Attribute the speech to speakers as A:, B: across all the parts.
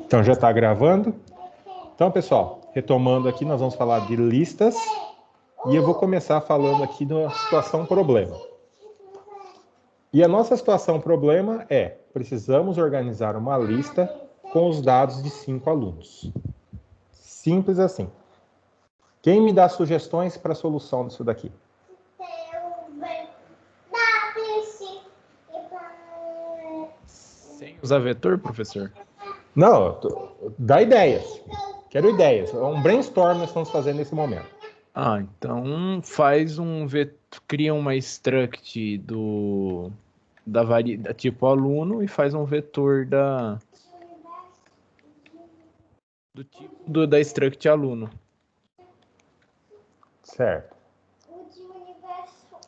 A: Então já está gravando. Então, pessoal, retomando aqui, nós vamos falar de listas e eu vou começar falando aqui da situação problema. E a nossa situação problema é: precisamos organizar uma lista com os dados de 5 alunos. Simples assim. Quem me dá sugestões para a solução disso daqui?
B: Sem usar vetor, professor?
A: Não, dá ideias. Quero ideias. É um brainstorm que nós estamos fazendo nesse momento.
B: Então faz um vetor, cria uma struct da tipo aluno e faz um vetor do tipo da struct aluno.
A: Certo.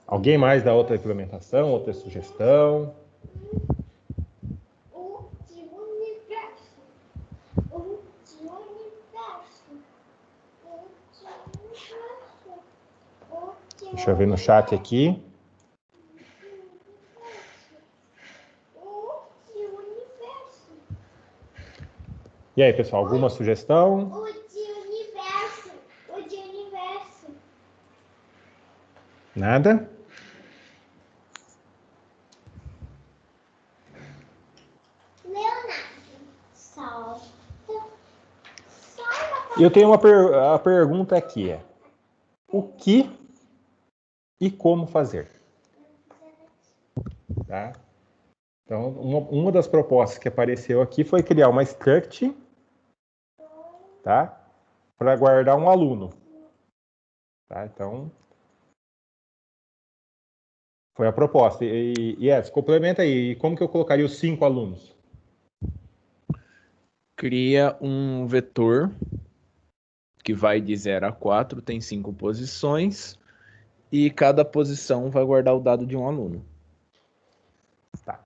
A: Alguém mais dá outra implementação, outra sugestão? Deixa eu ver no chat aqui. E aí, pessoal, alguma sugestão?
C: O de universo.
A: Nada?
C: Leonardo. Solta.
A: Eu tenho a pergunta aqui é: o que e como fazer? Tá? Então, uma das propostas que apareceu aqui foi criar uma struct, tá? Para guardar um aluno. Tá? Então, foi a proposta. E Edson, complementa aí. E como que eu colocaria os 5 alunos?
B: Cria um vetor que vai de 0 a 4, tem 5 posições, e cada posição vai guardar o dado de um aluno.
A: Tá.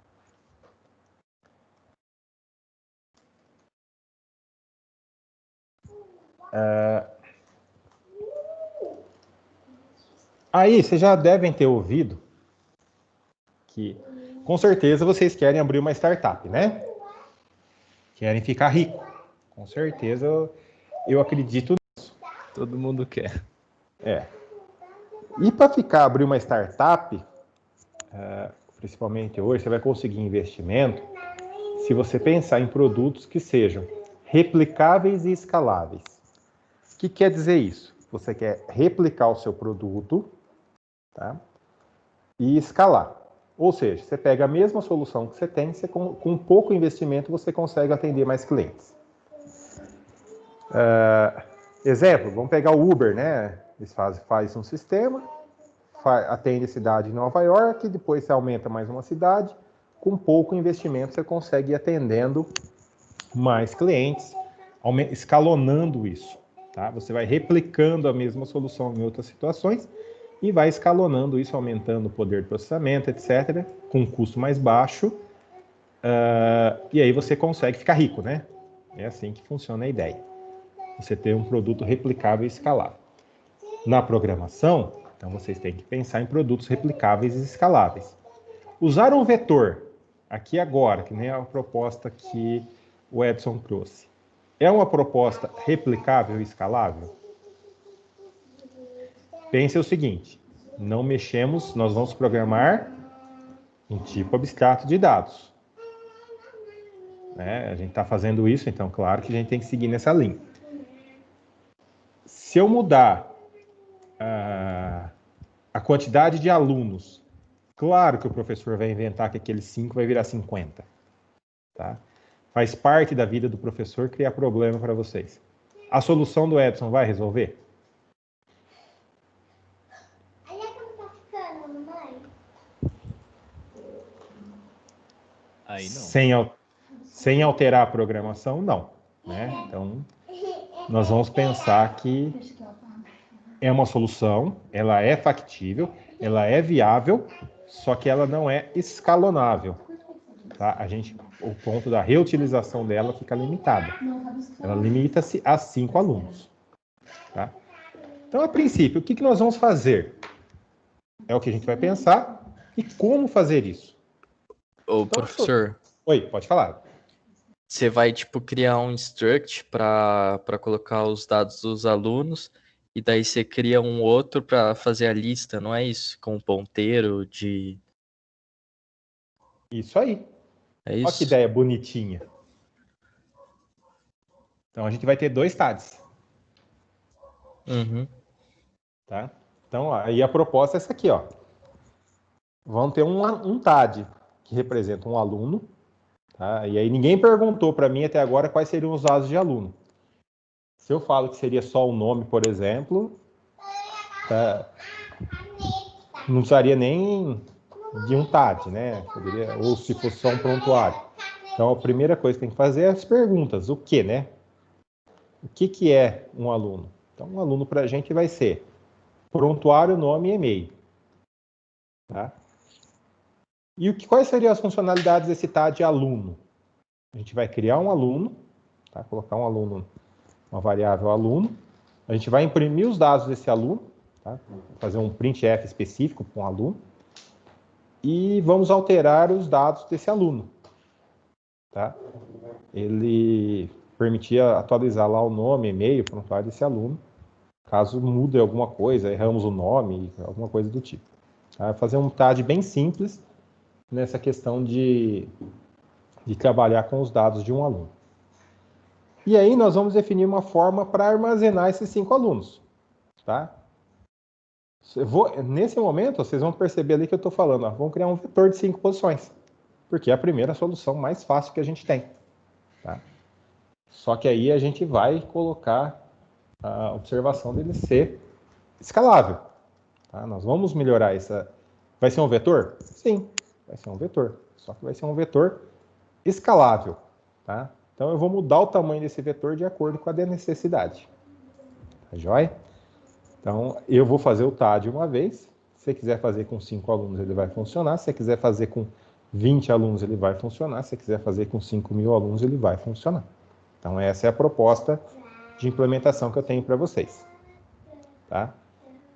A: Aí, vocês já devem ter ouvido que, com certeza, vocês querem abrir uma startup, né? Querem ficar rico. Com certeza, eu acredito nisso.
B: Todo mundo quer.
A: E para abrir uma startup, principalmente hoje, você vai conseguir investimento se você pensar em produtos que sejam replicáveis e escaláveis. O que quer dizer isso? Você quer replicar o seu produto, tá? E escalar. Ou seja, você pega a mesma solução que você tem, com pouco investimento você consegue atender mais clientes. Exemplo, vamos pegar o Uber, né? Eles faz um sistema, atende a cidade de Nova York, depois você aumenta mais uma cidade, com pouco investimento você consegue ir atendendo mais clientes, escalonando isso. Tá? Você vai replicando a mesma solução em outras situações e vai escalonando isso, aumentando o poder de processamento, etc., com um custo mais baixo, e aí você consegue ficar rico, né? É assim que funciona a ideia. Você ter um produto replicável e escalável. Na programação, então vocês têm que pensar em produtos replicáveis e escaláveis. Usar um vetor, aqui agora, que nem a proposta que o Edson trouxe, é uma proposta replicável e escalável? Pense o seguinte: não mexemos, nós vamos programar um tipo abstrato de dados. A gente está fazendo isso, então claro que a gente tem que seguir nessa linha. Se eu mudar a quantidade de alunos, claro que o professor vai inventar que aqueles 5 vai virar 50. Tá? Faz parte da vida do professor criar problema para vocês. A solução do Edson vai resolver?
B: Aí não.
A: Sem alterar a programação, não. Né? Então, nós vamos pensar que é uma solução, ela é factível, ela é viável, só que ela não é escalonável. Tá? O ponto da reutilização dela fica limitado. Ela limita-se a 5 alunos. Tá? Então, a princípio, o que nós vamos fazer? É o que a gente vai pensar e como fazer isso.
B: Ô, professor.
A: Oi, pode falar.
D: você vai, tipo, criar um struct para colocar os dados dos alunos, e daí você cria um outro para fazer a lista, não é isso? Com um ponteiro de...
A: Isso aí.
D: É
A: Olha que
D: isso?
A: ideia bonitinha. Então a gente vai ter 2 TADs,
D: Uhum.
A: tá? Então aí a proposta é essa aqui, ó. Vamos ter um TAD que representa um aluno, tá? E aí ninguém perguntou para mim até agora quais seriam os dados de aluno. Se eu falo que seria só o nome, por exemplo, tá? Não precisaria nem de um TAD, né? Poderia, ou se fosse só um prontuário. Então a primeira coisa que tem que fazer é as perguntas. O que, né? O que é um aluno? Então um aluno para a gente vai ser prontuário, nome e e-mail. Tá? E quais seriam as funcionalidades desse TAD aluno? A gente vai criar um aluno, tá? Colocar um aluno, uma variável aluno. A gente vai imprimir os dados desse aluno, tá? Fazer um printf específico para um aluno. E vamos alterar os dados desse aluno. Tá? Ele permitia atualizar lá o nome, e-mail, prontuário desse aluno. Caso mude alguma coisa, erramos o nome, alguma coisa do tipo. Tá? Fazer um TAD bem simples nessa questão de trabalhar com os dados de um aluno. E aí nós vamos definir uma forma para armazenar esses 5 alunos. Tá? Nesse momento, vocês vão perceber ali que eu estou falando, ó, vamos criar um vetor de 5 posições, porque é a primeira solução mais fácil que a gente tem. Tá? Só que aí a gente vai colocar a observação dele ser escalável. Tá? Nós vamos melhorar essa... Vai ser um vetor? Sim, vai ser um vetor. Só que vai ser um vetor escalável. Tá? Então eu vou mudar o tamanho desse vetor de acordo com a necessidade. Tá joia? Então eu vou fazer o TAD uma vez. Se você quiser fazer com 5 alunos, ele vai funcionar. Se você quiser fazer com 20 alunos, ele vai funcionar. Se você quiser fazer com 5.000 alunos, ele vai funcionar. Então essa é a proposta de implementação que eu tenho para vocês. Tá?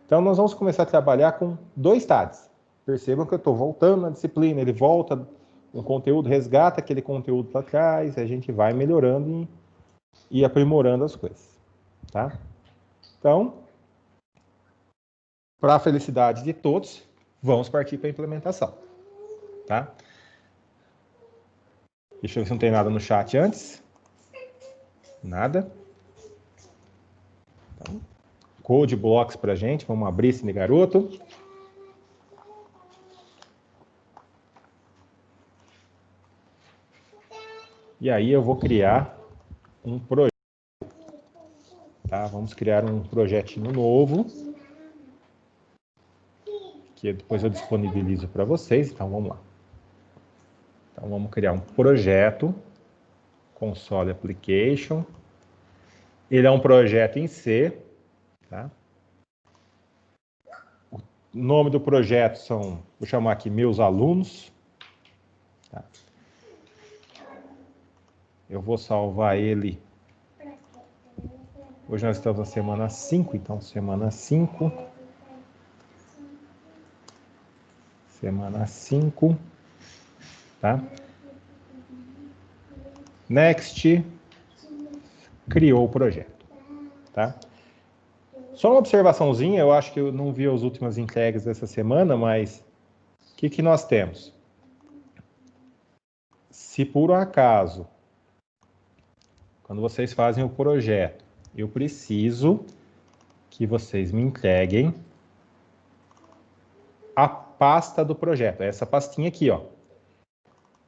A: Então nós vamos começar a trabalhar com 2 TADs. Percebam que eu estou voltando na disciplina, ele volta, um conteúdo resgata aquele conteúdo para trás, a gente vai melhorando e aprimorando as coisas. Tá? Então, para a felicidade de todos, vamos partir para a implementação. Tá? Deixa eu ver se não tem nada no chat antes. Nada. Então, code blocks para a gente, vamos abrir esse garoto. E aí eu vou criar um projeto. Tá? Vamos criar um projetinho novo, que depois eu disponibilizo para vocês. Então vamos lá. Então vamos criar um projeto, console application. Ele é um projeto em C. Tá? O nome do projeto são, vou chamar aqui meus alunos. Tá? Eu vou salvar ele. Hoje nós estamos na semana 5, então semana 5. Semana 5. Tá? Next. Criou o projeto. Tá? Só uma observaçãozinha, eu acho que eu não vi as últimas entregas dessa semana, mas o que nós temos? Se por um acaso, quando vocês fazem o projeto, eu preciso que vocês me entreguem a pasta do projeto, essa pastinha aqui, ó.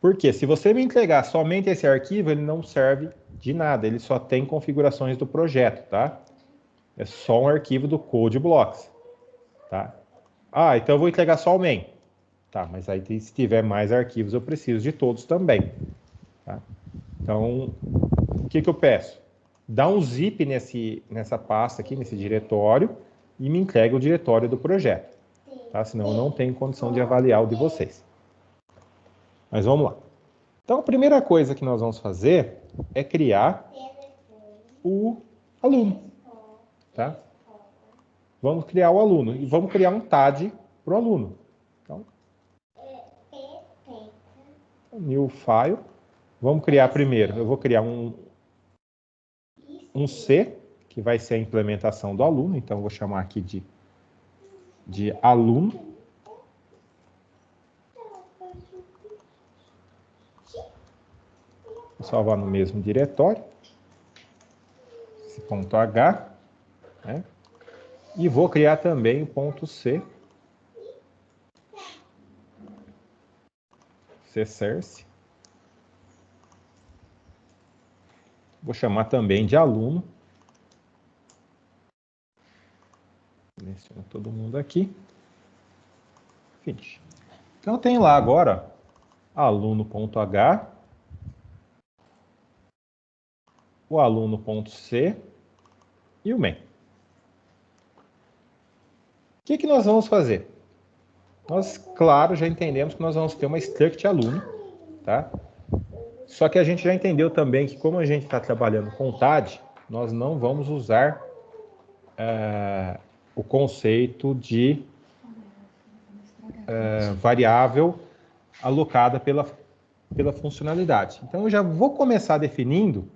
A: Porque se você me entregar somente esse arquivo, ele não serve de nada, ele só tem configurações do projeto, tá? É só um arquivo do Code Blocks, tá? Ah, então eu vou entregar só o main. Tá, mas aí se tiver mais arquivos, eu preciso de todos também. Tá? Então, o que eu peço? Dá um zip nessa pasta aqui, nesse diretório, e me entrega o diretório do projeto. Tá? Senão eu não tenho condição de avaliar o de vocês. Mas vamos lá. Então, a primeira coisa que nós vamos fazer é criar o aluno. Tá? Vamos criar o aluno. E vamos criar um TAD para o aluno. Então, new file. Vamos criar primeiro. Eu vou criar um C, que vai ser a implementação do aluno. Então, eu vou chamar aqui de aluno. Vou salvar no mesmo diretório. Esse ponto H. Né? E vou criar também o ponto C. Cserce. Vou chamar também de aluno. Seleciono todo mundo aqui. Finish. Então, eu tenho lá agora aluno.h, o aluno.c e o main. O que nós vamos fazer? Nós, claro, já entendemos que nós vamos ter uma struct aluno, tá? Só que a gente já entendeu também que, como a gente está trabalhando com TAD, nós não vamos usar o conceito de variável alocada pela funcionalidade. Então, eu já vou começar definindo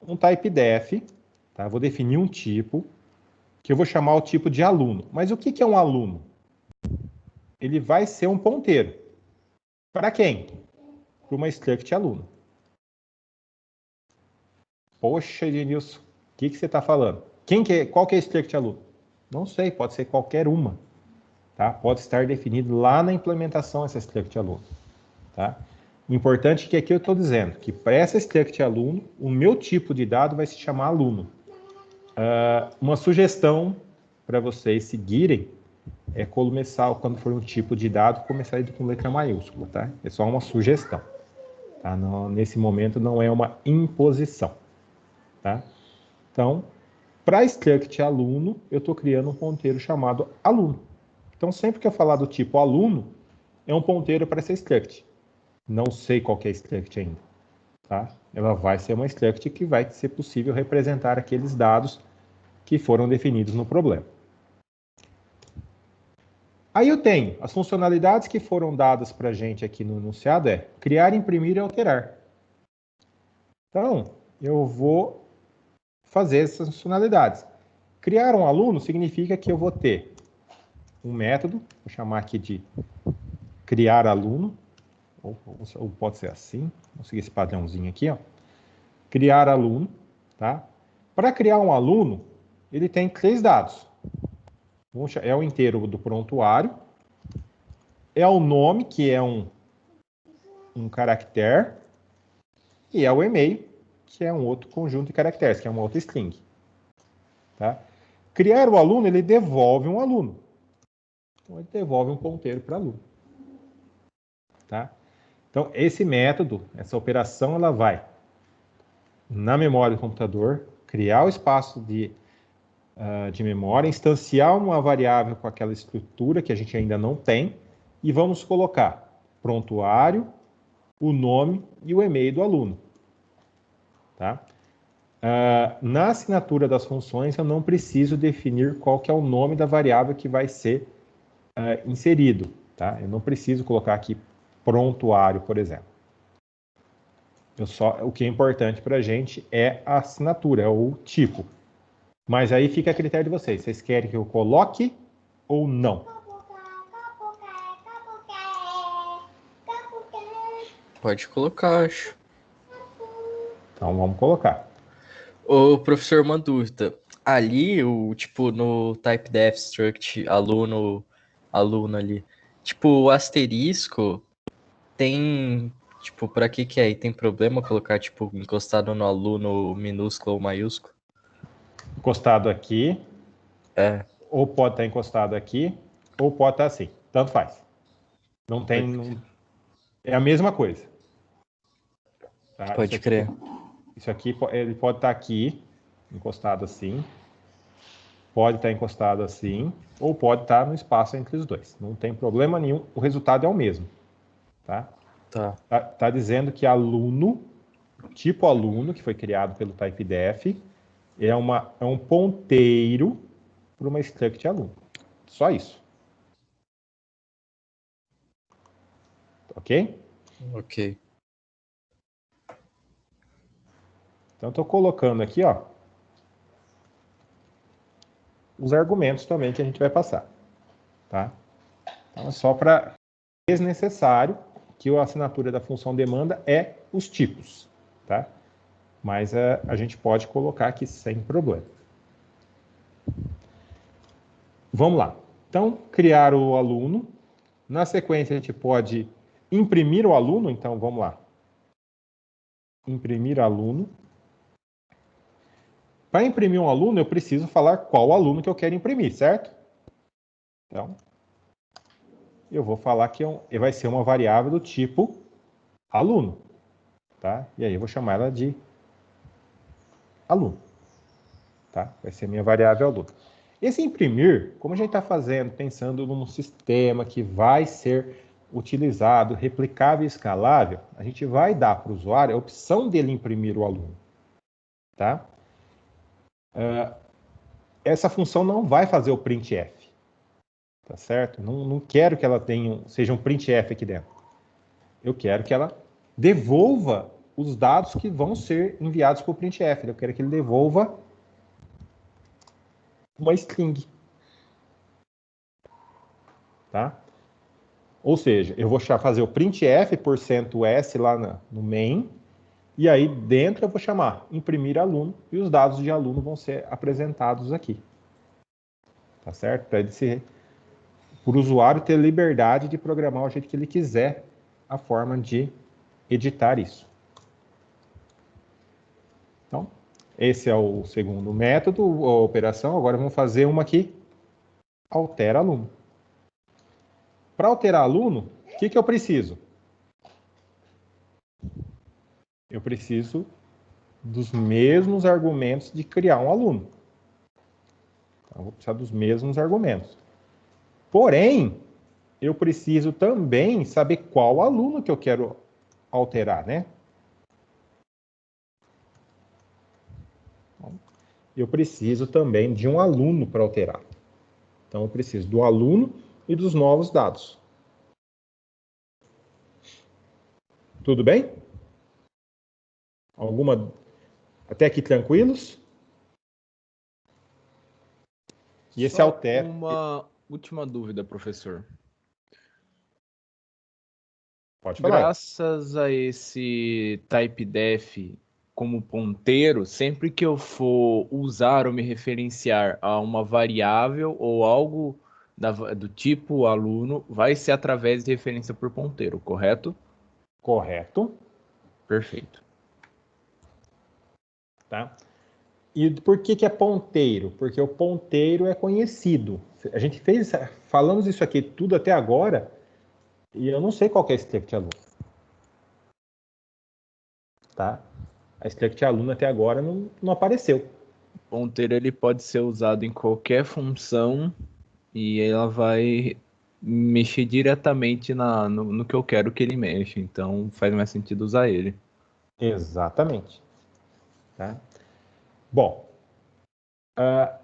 A: um type def, tá? Vou definir um tipo, que eu vou chamar o tipo de aluno. Mas o que é um aluno? Ele vai ser um ponteiro. Para quem? Para uma struct aluno. Poxa, Ednilson, o que você está falando? Qual que é a struct aluno? Não sei, pode ser qualquer uma. Tá? Pode estar definido lá na implementação essa struct aluno. Tá? O importante é que aqui eu estou dizendo que para essa struct aluno, o meu tipo de dado vai se chamar aluno. Uma sugestão para vocês seguirem é começar, quando for um tipo de dado, começar ele com letra maiúscula, tá? É só uma sugestão. Tá? Não, nesse momento não é uma imposição. Tá? Então, para struct aluno, eu estou criando um ponteiro chamado aluno. Então, sempre que eu falar do tipo aluno, é um ponteiro para essa struct. Não sei qual que é a struct ainda. Tá? Ela vai ser uma struct que vai ser possível representar aqueles dados que foram definidos no problema. Aí eu tenho as funcionalidades que foram dadas para a gente aqui no enunciado é criar, imprimir e alterar. Então, eu vou fazer essas funcionalidades. Criar um aluno significa que eu vou ter um método, vou chamar aqui de criar aluno, ou pode ser assim, vou seguir esse padrãozinho aqui, ó. Criar aluno, tá? Para criar um aluno, ele tem 3 dados. É o inteiro do prontuário, é o nome, que é um caractere, e é o e-mail, que é um outro conjunto de caracteres, que é uma outra string. Tá? Criar o aluno, ele devolve um aluno. Então, ele devolve um ponteiro para aluno. Tá? Então, esse método, essa operação, ela vai na memória do computador, criar o espaço de memória, instanciar uma variável com aquela estrutura que a gente ainda não tem, e vamos colocar prontuário, o nome e o e-mail do aluno. Tá? Na assinatura das funções, eu não preciso definir qual que é o nome da variável que vai ser inserido. Tá? Eu não preciso colocar aqui prontuário, por exemplo. O que é importante para a gente é a assinatura, é o tipo. Mas aí fica a critério de vocês. Vocês querem que eu coloque ou não?
D: Pode colocar, acho.
A: Então vamos colocar.
D: Ô, professor, uma dúvida. Ali, no typedef struct aluno ali, o asterisco tem, pra que é? E tem problema colocar, encostado no aluno minúsculo ou maiúsculo?
A: Encostado aqui. Ou pode estar encostado aqui, ou pode estar assim. Tanto faz. Não tem... É a mesma coisa. Tá?
D: Pode crer.
A: Isso aqui, ele pode estar aqui, encostado assim. Pode estar encostado assim, ou pode estar no espaço entre os dois. Não tem problema nenhum, o resultado é o mesmo. Tá? Tá dizendo que aluno, tipo aluno, que foi criado pelo typedef, é um ponteiro para uma struct aluno. Só isso. Ok?
D: Ok.
A: Então, estou colocando aqui, ó, os argumentos também que a gente vai passar, tá? Então, é só para desnecessário que a assinatura da função demanda é os tipos, tá? Mas a gente pode colocar aqui sem problema. Vamos lá. Então, criar o aluno. Na sequência, a gente pode imprimir o aluno. Então, vamos lá. Imprimir aluno. Para imprimir um aluno, eu preciso falar qual aluno que eu quero imprimir, certo? Então, eu vou falar que vai ser uma variável do tipo aluno, tá? E aí eu vou chamar ela de aluno, tá? Vai ser minha variável aluno. Esse imprimir, como a gente está fazendo, pensando num sistema que vai ser utilizado, replicável e escalável, a gente vai dar para o usuário a opção dele imprimir o aluno, tá? Essa função não vai fazer o printf, tá certo? Não quero que ela seja um printf aqui dentro. Eu quero que ela devolva os dados que vão ser enviados para o printf. Eu quero que ele devolva uma string. Tá? Ou seja, eu vou fazer o printf %s lá no main, e aí dentro eu vou chamar imprimir aluno, e os dados de aluno vão ser apresentados aqui. Tá certo? Para o usuário ter liberdade de programar o jeito que ele quiser a forma de editar isso. Então, esse é o segundo método, a operação. Agora vamos fazer uma aqui, altera aluno. Para alterar aluno, o que eu preciso? Eu preciso dos mesmos argumentos de criar um aluno. Então, eu vou precisar dos mesmos argumentos. Porém, eu preciso também saber qual aluno que eu quero alterar, né? Eu preciso também de um aluno para alterar. Então, eu preciso do aluno e dos novos dados. Tudo bem? Até aqui tranquilos? E esse altera.
B: Uma última dúvida, professor.
A: Pode falar.
B: Graças a esse typedef como ponteiro, sempre que eu for usar ou me referenciar a uma variável ou algo do tipo aluno, vai ser através de referência por ponteiro, correto?
A: Correto.
B: Perfeito.
A: Tá? E por que é ponteiro? Porque o ponteiro é conhecido. A gente falamos isso aqui tudo até agora, e eu não sei qual que é a struct aluno. Tá? A struct aluno até agora não apareceu.
B: O ponteiro ele pode ser usado em qualquer função e ela vai mexer diretamente no que eu quero que ele mexa. Então faz mais sentido usar ele.
A: Exatamente. Tá? Bom,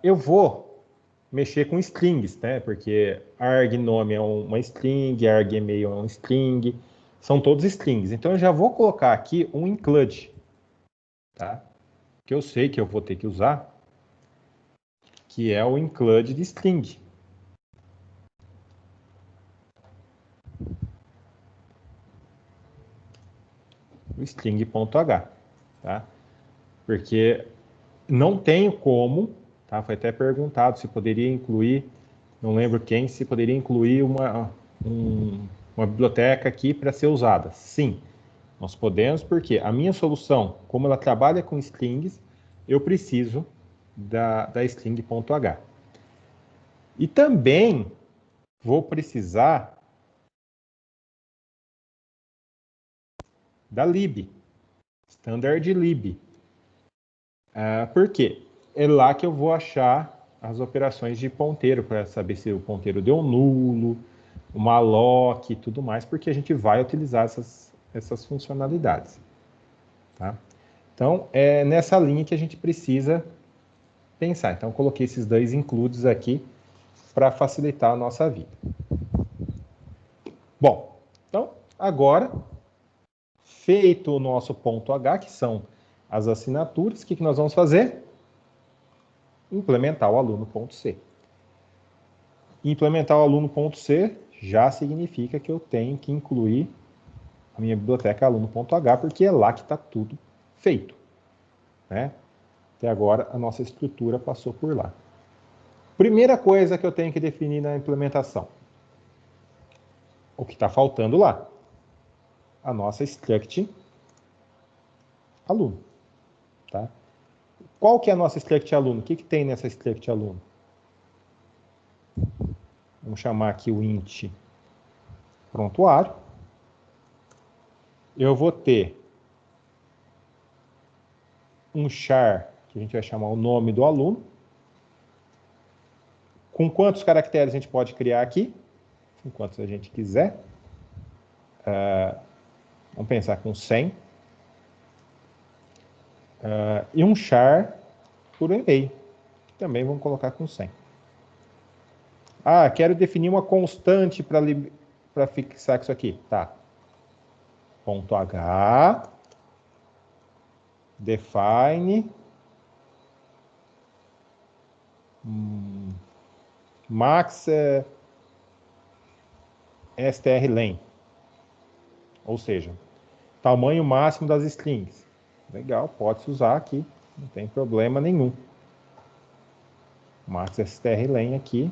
A: eu vou mexer com strings, né? Porque argnome é uma string, argmail é um string, são todos strings. Então eu já vou colocar aqui um include, tá? Que eu sei que eu vou ter que usar, que é o include de string. O string.h, tá? Porque não tenho como, tá? Foi até perguntado se poderia incluir, não lembro quem, se poderia incluir uma biblioteca aqui para ser usada. Sim, nós podemos, porque a minha solução, como ela trabalha com strings, eu preciso da string.h. E também vou precisar da lib, standard lib. Por quê? É lá que eu vou achar as operações de ponteiro, para saber se o ponteiro deu nulo, o malloc e tudo mais, porque a gente vai utilizar essas funcionalidades. Tá? Então, é nessa linha que a gente precisa pensar. Então, eu coloquei esses dois includes aqui para facilitar a nossa vida. Bom, então, agora, feito o nosso ponto H, que são as assinaturas. O que nós vamos fazer? Implementar o aluno.c. Implementar o aluno.c já significa que eu tenho que incluir a minha biblioteca aluno.h, porque é lá que está tudo feito, né? Até agora, a nossa estrutura passou por lá. Primeira coisa que eu tenho que definir na implementação. O que está faltando lá? A nossa struct aluno. Tá? Qual que é a nossa struct aluno? O que tem nessa struct aluno? Vamos chamar aqui o int prontuário. Eu vou ter um char, que a gente vai chamar o nome do aluno. Com quantos caracteres a gente pode criar aqui? Com quantos a gente quiser. Vamos pensar com 100. E um char por e-mail. Também vamos colocar com 100. Quero definir uma constante para fixar isso aqui. Tá. Ponto H. Define. Max strlen. Ou seja, tamanho máximo das strings. Legal, pode-se usar aqui. Não tem problema nenhum. Max strlen aqui.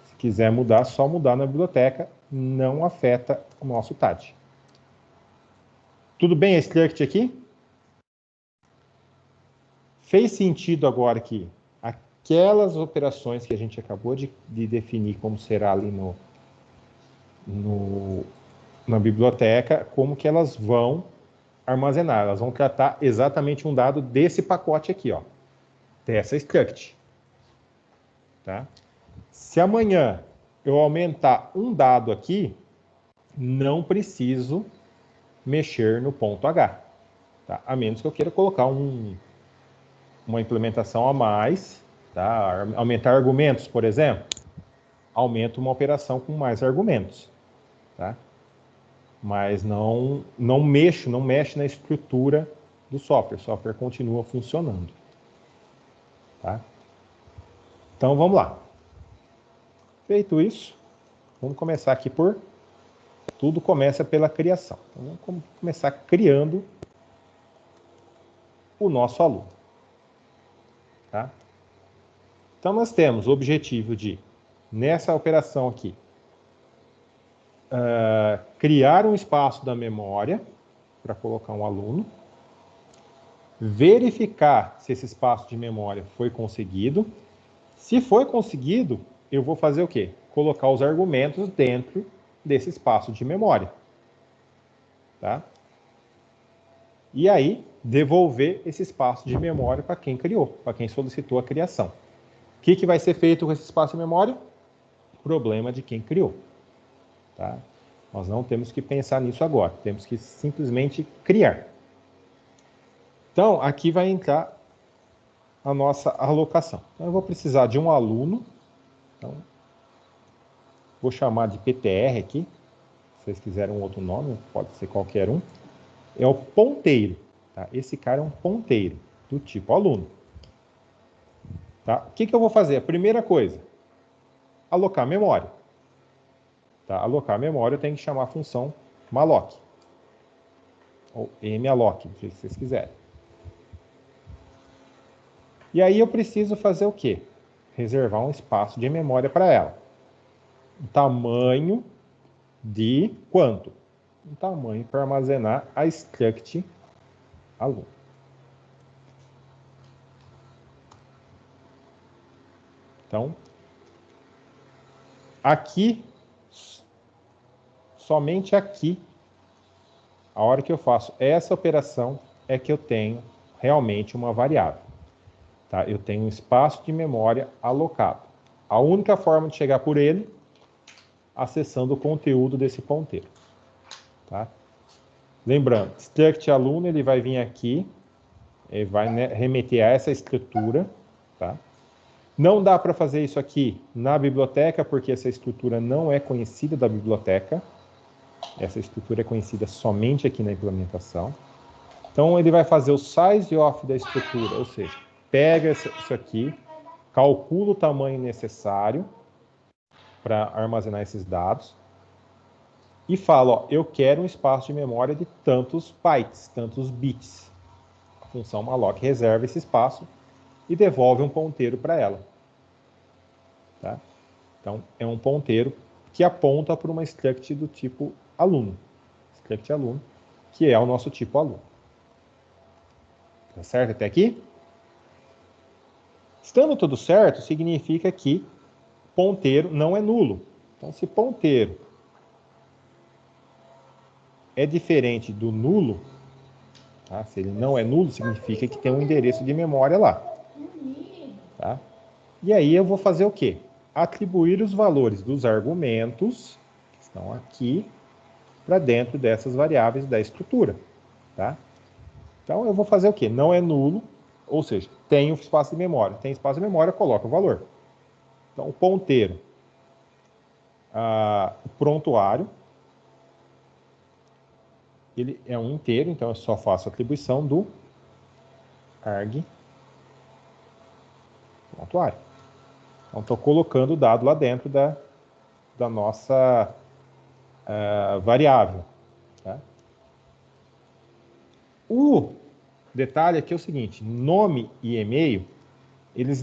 A: Se quiser mudar, só mudar na biblioteca. Não afeta o nosso TAD. Tudo bem esse struct aqui? Fez sentido agora que aquelas operações que a gente acabou de definir como será ali na biblioteca, como que elas vão armazenar? Elas vão tratar exatamente um dado desse pacote aqui, ó, dessa struct. Tá? Se amanhã eu aumentar um dado aqui, não preciso mexer no ponto H. Tá? A menos que eu queira colocar uma implementação a mais, tá? Aumentar argumentos, por exemplo. Aumenta uma operação com mais argumentos. Tá? Mas não mexe na estrutura do software. O software continua funcionando. Tá? Então, vamos lá. Feito isso, vamos começar aqui por... Tudo começa pela criação. Então, vamos começar criando o nosso aluno. Tá? Então, nós temos o objetivo de, nessa operação aqui, criar um espaço da memória para colocar um aluno, verificar se esse espaço de memória foi conseguido. Se foi conseguido, eu vou fazer o quê? Colocar os argumentos dentro desse espaço de memória. Tá? E aí, devolver esse espaço de memória para quem criou, para quem solicitou a criação. O que vai ser feito com esse espaço de memória? Problema de quem criou. Tá? Nós não temos que pensar nisso agora, temos que simplesmente criar. Então, aqui vai entrar a nossa alocação. Então, eu vou precisar de um aluno. Então, vou chamar de PTR aqui. Se vocês quiserem um outro nome, pode ser qualquer um. É o ponteiro. Tá? Esse cara é um ponteiro do tipo aluno. Tá? O que eu vou fazer? A primeira coisa, alocar memória. Tá? Alocar memória, eu tenho que chamar a função malloc. Ou malloc, do jeito que vocês quiserem. E aí eu preciso fazer o quê? Reservar um espaço de memória para ela. Um tamanho de quanto? Um tamanho para armazenar a struct aluno. Então, aqui, somente aqui, a hora que eu faço essa operação, é que eu tenho realmente uma variável. Tá? Eu tenho um espaço de memória alocado. A única forma de chegar por ele, acessando o conteúdo desse ponteiro. Tá? Lembrando, struct aluno, ele vai vir aqui, ele vai remeter a essa estrutura. Tá? Não dá para fazer isso aqui na biblioteca, porque essa estrutura não é conhecida da biblioteca. Essa estrutura é conhecida somente aqui na implementação. Então, ele vai fazer o size of da estrutura, ou seja, pega isso aqui, calcula o tamanho necessário para armazenar esses dados e fala, ó, eu quero um espaço de memória de tantos bytes, tantos bits. A função malloc reserva esse espaço e devolve um ponteiro para ela. Tá? Então, é um ponteiro que aponta para uma struct do tipo aluno. Struct aluno, que é o nosso tipo aluno. Tá certo até aqui? Estando tudo certo, significa que ponteiro não é nulo. Então, se ponteiro é diferente do nulo, tá? Se ele não é nulo, significa que tem um endereço de memória lá. Tá? E aí eu vou fazer o quê? Atribuir os valores dos argumentos que estão aqui para dentro dessas variáveis da estrutura. Tá? Então eu vou fazer o quê? Não é nulo, ou seja, tem um espaço de memória. Tem espaço de memória, coloca o valor. Então o ponteiro, o prontuário, ele é um inteiro, então eu só faço a atribuição do arg prontuário. Então estou colocando o dado lá dentro da nossa variável. Tá? O detalhe aqui é o seguinte, nome e e-mail, eles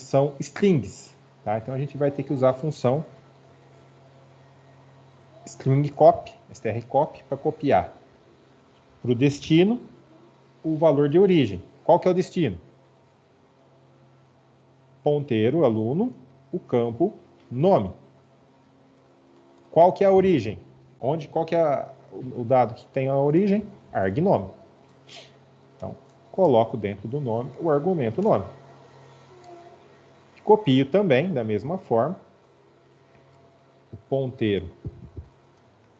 A: são strings. Tá? Então a gente vai ter que usar a função string copy, strcopy, para copiar para o destino o valor de origem. Qual que é o destino? Ponteiro, aluno, o campo, nome. Qual que é a origem? Qual que é o dado que tem a origem? Arg nome. Então, coloco dentro do nome o argumento nome. Copio também, da mesma forma, o ponteiro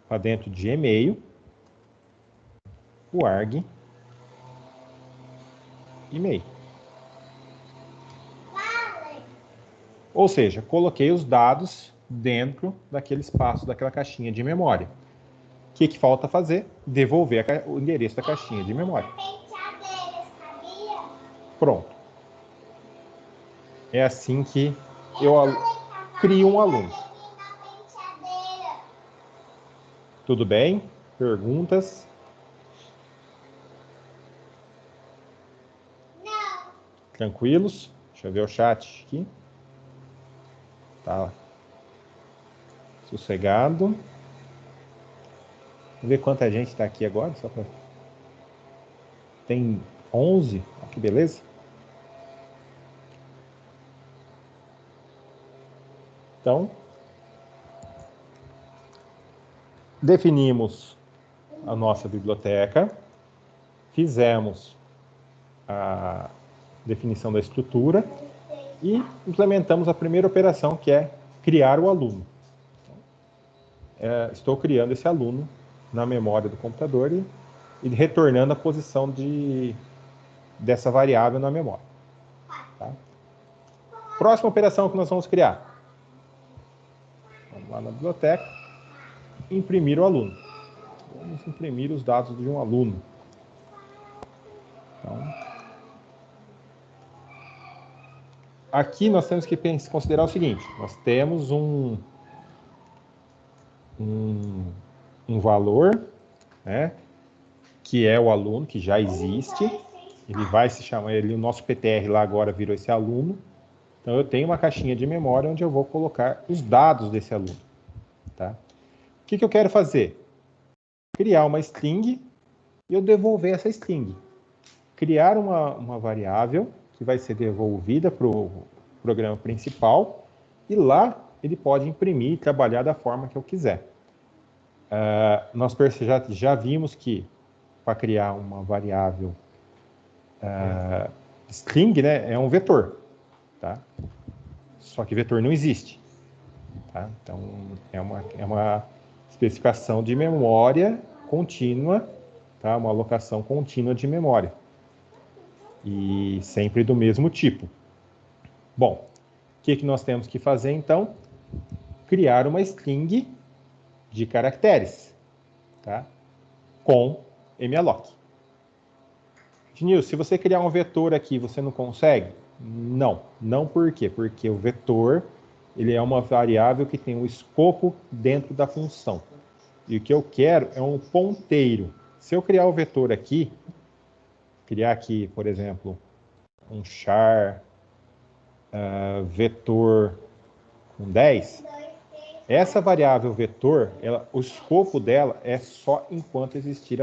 A: para dentro de e-mail, o arg e-mail. Ou seja, coloquei os dados dentro daquele espaço, daquela caixinha de memória. O que falta fazer? Devolver o endereço da caixinha de memória. Pronto. É assim que eu crio um aluno. Tudo bem? Perguntas?
C: Não.
A: Tranquilos? Deixa eu ver o chat aqui. Tá sossegado. Vamos ver quanta gente está aqui agora. Só pra... Tem 11. Olha que beleza. Então, definimos a nossa biblioteca, fizemos a definição da estrutura e implementamos a primeira operação, que é criar o aluno. Estou criando esse aluno na memória do computador e retornando a posição dessa variável na memória. Tá? Próxima operação que nós vamos criar. Vamos lá na biblioteca, imprimir o aluno. Vamos imprimir os dados de um aluno. Então, aqui nós temos que considerar o seguinte, nós temos um valor, né, que é o aluno, que já existe, ele vai se chamar, o nosso PTR lá agora virou esse aluno, então eu tenho uma caixinha de memória onde eu vou colocar os dados desse aluno. Tá? O que eu quero fazer? Criar uma string e eu devolver essa string. Criar uma variável que vai ser devolvida para o programa principal e lá ele pode imprimir e trabalhar da forma que eu quiser. Nós já vimos que para criar uma variável string, né, é um vetor. Tá? Só que vetor não existe. Tá? Então, é uma especificação de memória contínua, tá? Uma alocação contínua de memória. E sempre do mesmo tipo. Bom, o que nós temos que fazer, então? Criar uma string de caracteres, tá? Com malloc. Genil, se você criar um vetor aqui, você não consegue? Não. Não por quê? Porque o vetor, ele é uma variável que tem um escopo dentro da função. E o que eu quero é um ponteiro. Se eu criar o vetor aqui, criar aqui, por exemplo, um char vetor com 10, essa variável vetor, o escopo dela é só enquanto existir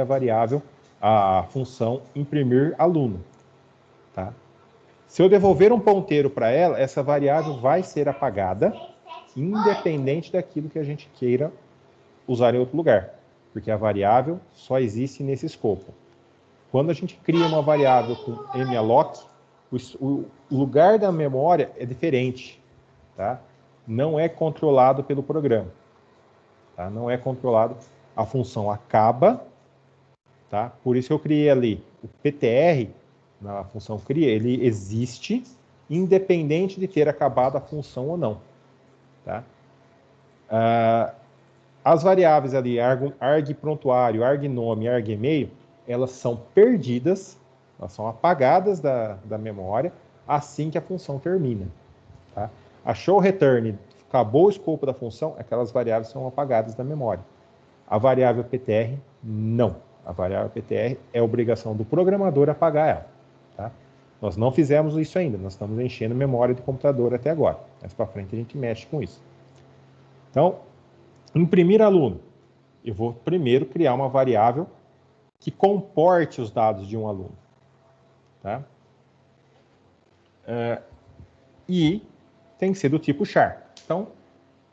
A: a função imprimir aluno. Tá? Se eu devolver um ponteiro para ela, essa variável vai ser apagada, independente daquilo que a gente queira usar em outro lugar, porque a variável só existe nesse escopo. Quando a gente cria uma variável com malloc, o lugar da memória é diferente, tá? Não é controlado pelo programa, tá? Não é controlado, a função acaba, tá? Por isso que eu criei ali o PTR, na função cria, ele existe independente de ter acabado a função ou não, tá? As variáveis ali, arg prontuário, arg nome, arg e-mail, elas são perdidas, elas são apagadas da memória assim que a função termina. Tá? A show return, acabou o escopo da função, aquelas variáveis são apagadas da memória. A variável PTR, não. A variável PTR é obrigação do programador apagar ela. Tá? Nós não fizemos isso ainda, nós estamos enchendo memória de computador até agora. Mais para frente a gente mexe com isso. Então, imprimir aluno. Eu vou primeiro criar uma variável que comporte os dados de um aluno. Tá? E tem que ser do tipo char. Então,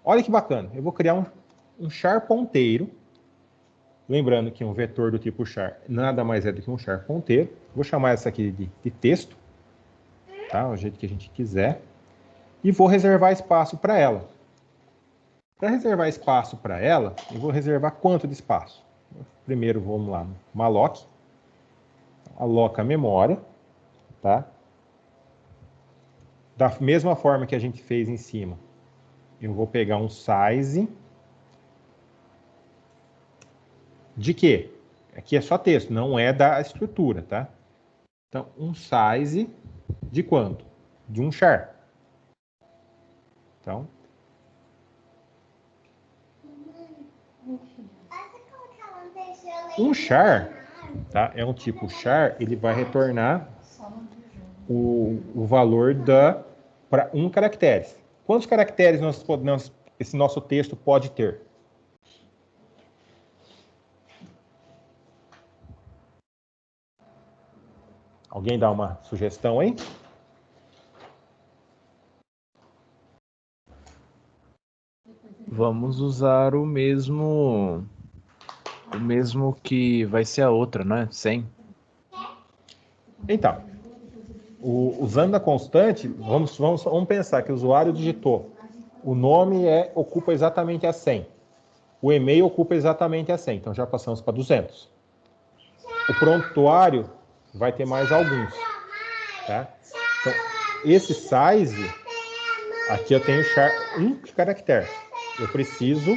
A: olha que bacana. Eu vou criar um char ponteiro. Lembrando que um vetor do tipo char nada mais é do que um char ponteiro. Vou chamar essa aqui de texto. Tá? Do jeito que a gente quiser. E vou reservar espaço para ela. Para reservar espaço para ela, eu vou reservar quanto de espaço? Primeiro, vamos lá, malloc. Aloca a memória. Tá? Da mesma forma que a gente fez em cima, eu vou pegar um size. De quê? Aqui é só texto, não é da estrutura, tá? Então, um size de quanto? De um char. Então, um char, tá? É um tipo char, ele vai retornar o valor para 1 caractere. Quantos caracteres esse nosso texto pode ter? Alguém dá uma sugestão aí?
B: Vamos usar o mesmo que vai ser a outra, né? 100.
A: Então, usando a constante, vamos pensar que o usuário digitou. O nome ocupa exatamente a 100. O e-mail ocupa exatamente a 100. Então, já passamos para 200. O prontuário vai ter mais alguns. Tá? Então, esse size, aqui eu tenho char 1 caractere. Eu preciso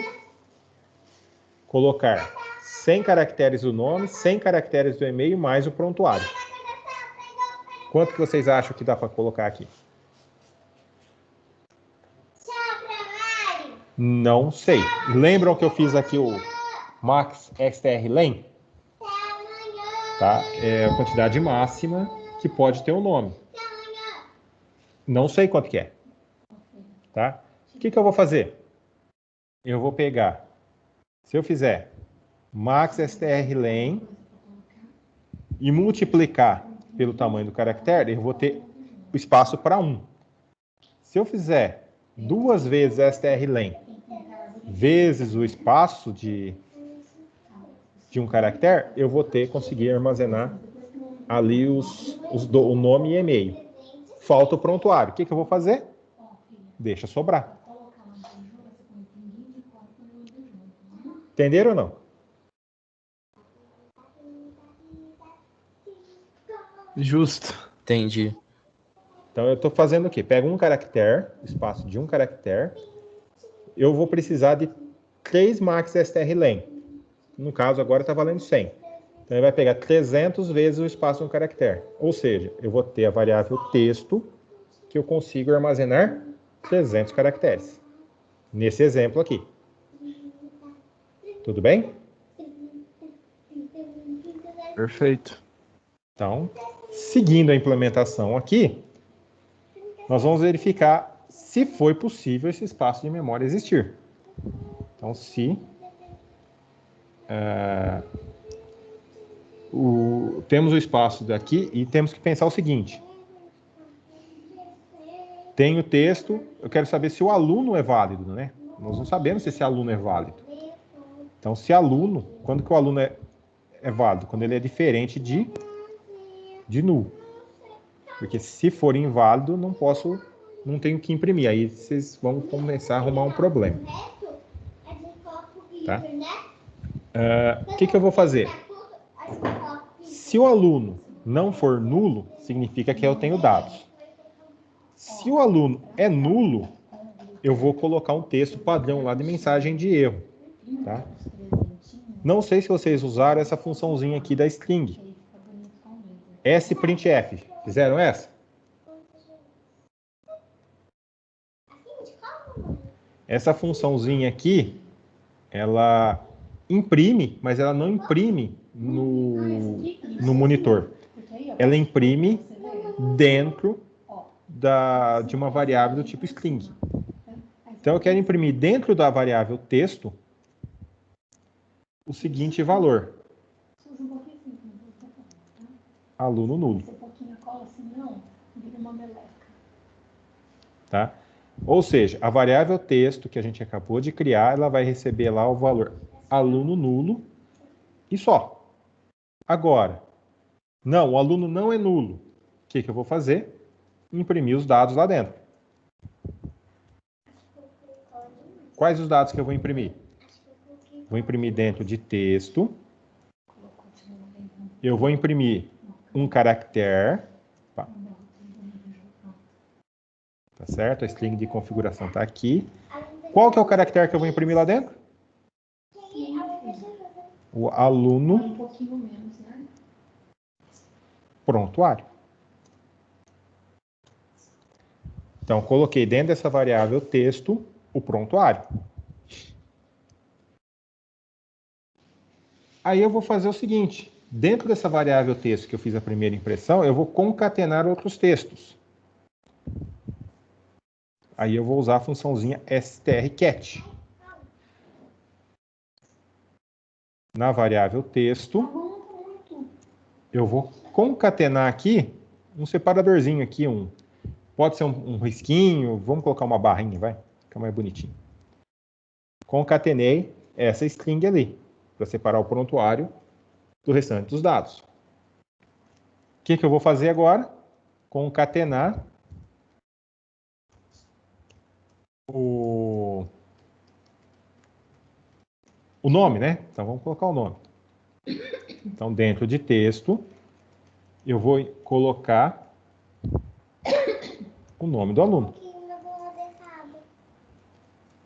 A: colocar 100 caracteres do nome, 100 caracteres do e-mail, mais o prontuário. Quanto que vocês acham que dá para colocar aqui? Não sei. Lembram que eu fiz aqui o max strlen? Tá? É a quantidade máxima que pode ter o nome. Não sei quanto que é. Tá? O que eu vou fazer? Eu vou pegar, se eu fizer max strlen e multiplicar pelo tamanho do caractere, eu vou ter o espaço para 1. Se eu fizer 2 vezes strlen vezes o espaço de um caractere, eu vou conseguir armazenar ali o nome e e-mail. Falta o prontuário. O que eu vou fazer? Deixa sobrar. Entenderam ou não?
B: Justo.
D: Entendi.
A: Então, eu estou fazendo o quê? Pego um caractere, espaço de um caractere. Eu vou precisar de 3 max strlen. No caso, agora está valendo 100. Então, ele vai pegar 300 vezes o espaço de um caractere. Ou seja, eu vou ter a variável texto, que eu consigo armazenar 300 caracteres. Nesse exemplo aqui. Tudo bem?
B: Perfeito.
A: Então, seguindo a implementação aqui, nós vamos verificar se foi possível esse espaço de memória existir. Então, se temos o espaço daqui e temos que pensar o seguinte. Tem o texto, eu quero saber se o aluno é válido, né? Nós não sabemos se esse aluno é válido. Então, se aluno, quando que o aluno é válido? Quando ele é diferente de null. Porque se for inválido, não tenho que imprimir. Aí vocês vão começar a arrumar um problema. Tá? O que eu vou fazer? Se o aluno não for nulo, significa que eu tenho dados. Se o aluno é nulo, eu vou colocar um texto padrão lá de mensagem de erro. Tá? Não sei se vocês usaram essa funçãozinha aqui da string. sprintf. Fizeram essa? Essa funçãozinha aqui, ela imprime, mas ela não imprime no monitor. Ela imprime dentro de uma variável do tipo string. Então, eu quero imprimir dentro da variável texto o seguinte valor. Aluno nulo. Tá? Ou seja, a variável texto que a gente acabou de criar, ela vai receber lá o valor aluno nulo e só. Agora, não, o aluno não é nulo. O que eu vou fazer? Imprimir os dados lá dentro. Quais os dados que eu vou imprimir? Vou imprimir dentro de texto. Eu vou imprimir um caractere. Tá certo? A string de configuração está aqui. Qual que é o caractere que eu vou imprimir lá dentro? O aluno prontuário. Então, coloquei dentro dessa variável texto o prontuário. Aí eu vou fazer o seguinte. Dentro dessa variável texto que eu fiz a primeira impressão, eu vou concatenar outros textos. Aí eu vou usar a funçãozinha strcat. Na variável texto, eu vou concatenar aqui um separadorzinho aqui, pode ser um risquinho, vamos colocar uma barrinha, vai, fica mais bonitinho. Concatenei essa string ali, para separar o prontuário do restante dos dados. O que eu vou fazer agora? Concatenar o nome, né? Então, vamos colocar o nome. Então, dentro de texto, eu vou colocar o nome do aluno.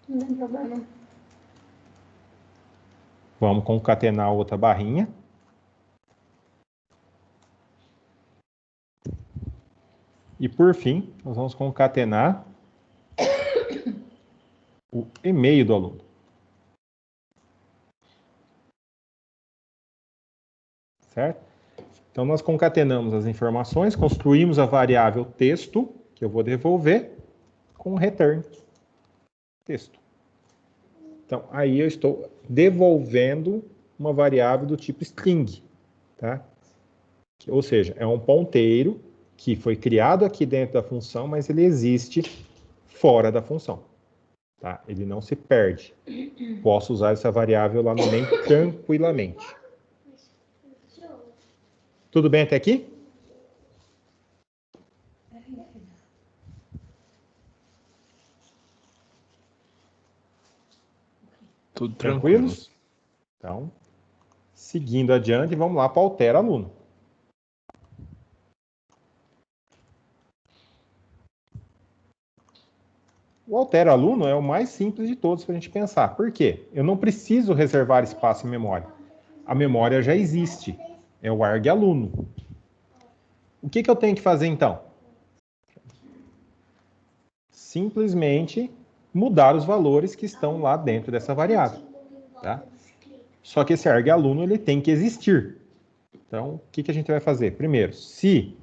C: Não tem problema.
A: Vamos concatenar outra barrinha. E, por fim, nós vamos concatenar o e-mail do aluno. Certo? Então, nós concatenamos as informações, construímos a variável texto, que eu vou devolver, com return texto. Então, aí eu estou devolvendo uma variável do tipo string. Tá? Ou seja, é um ponteiro que foi criado aqui dentro da função, mas ele existe fora da função. Tá? Ele não se perde. Posso usar essa variável lá no main tranquilamente. Tudo bem até aqui?
B: Tudo tranquilo.
A: Tranquilos? Então, seguindo adiante, vamos lá para o altera aluno. O altera aluno é o mais simples de todos para a gente pensar. Por quê? Eu não preciso reservar espaço em memória. A memória já existe. é o arg aluno. O que eu tenho que fazer, então? Simplesmente mudar os valores que estão lá dentro dessa variável. Tá? Só que esse arg aluno ele tem que existir. Então, o que a gente vai fazer? Primeiro, se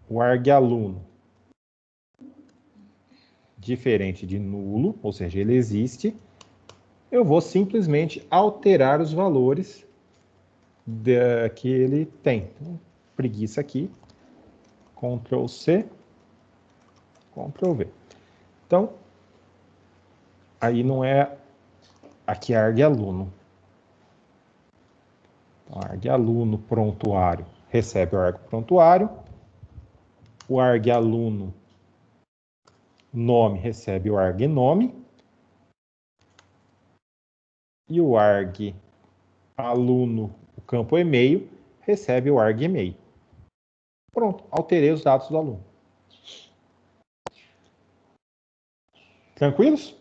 A: o arg aluno diferente de nulo, ou seja, ele existe, eu vou simplesmente alterar os valores que ele tem. Então, preguiça aqui, Ctrl C, Ctrl V. Então, aí não é aqui arg aluno. Então, arg aluno prontuário recebe o arg prontuário, o arg aluno nome recebe o arg nome, e o arg aluno, o campo e-mail, recebe o arg e-mail. Pronto, alterei os dados do aluno. Tranquilos?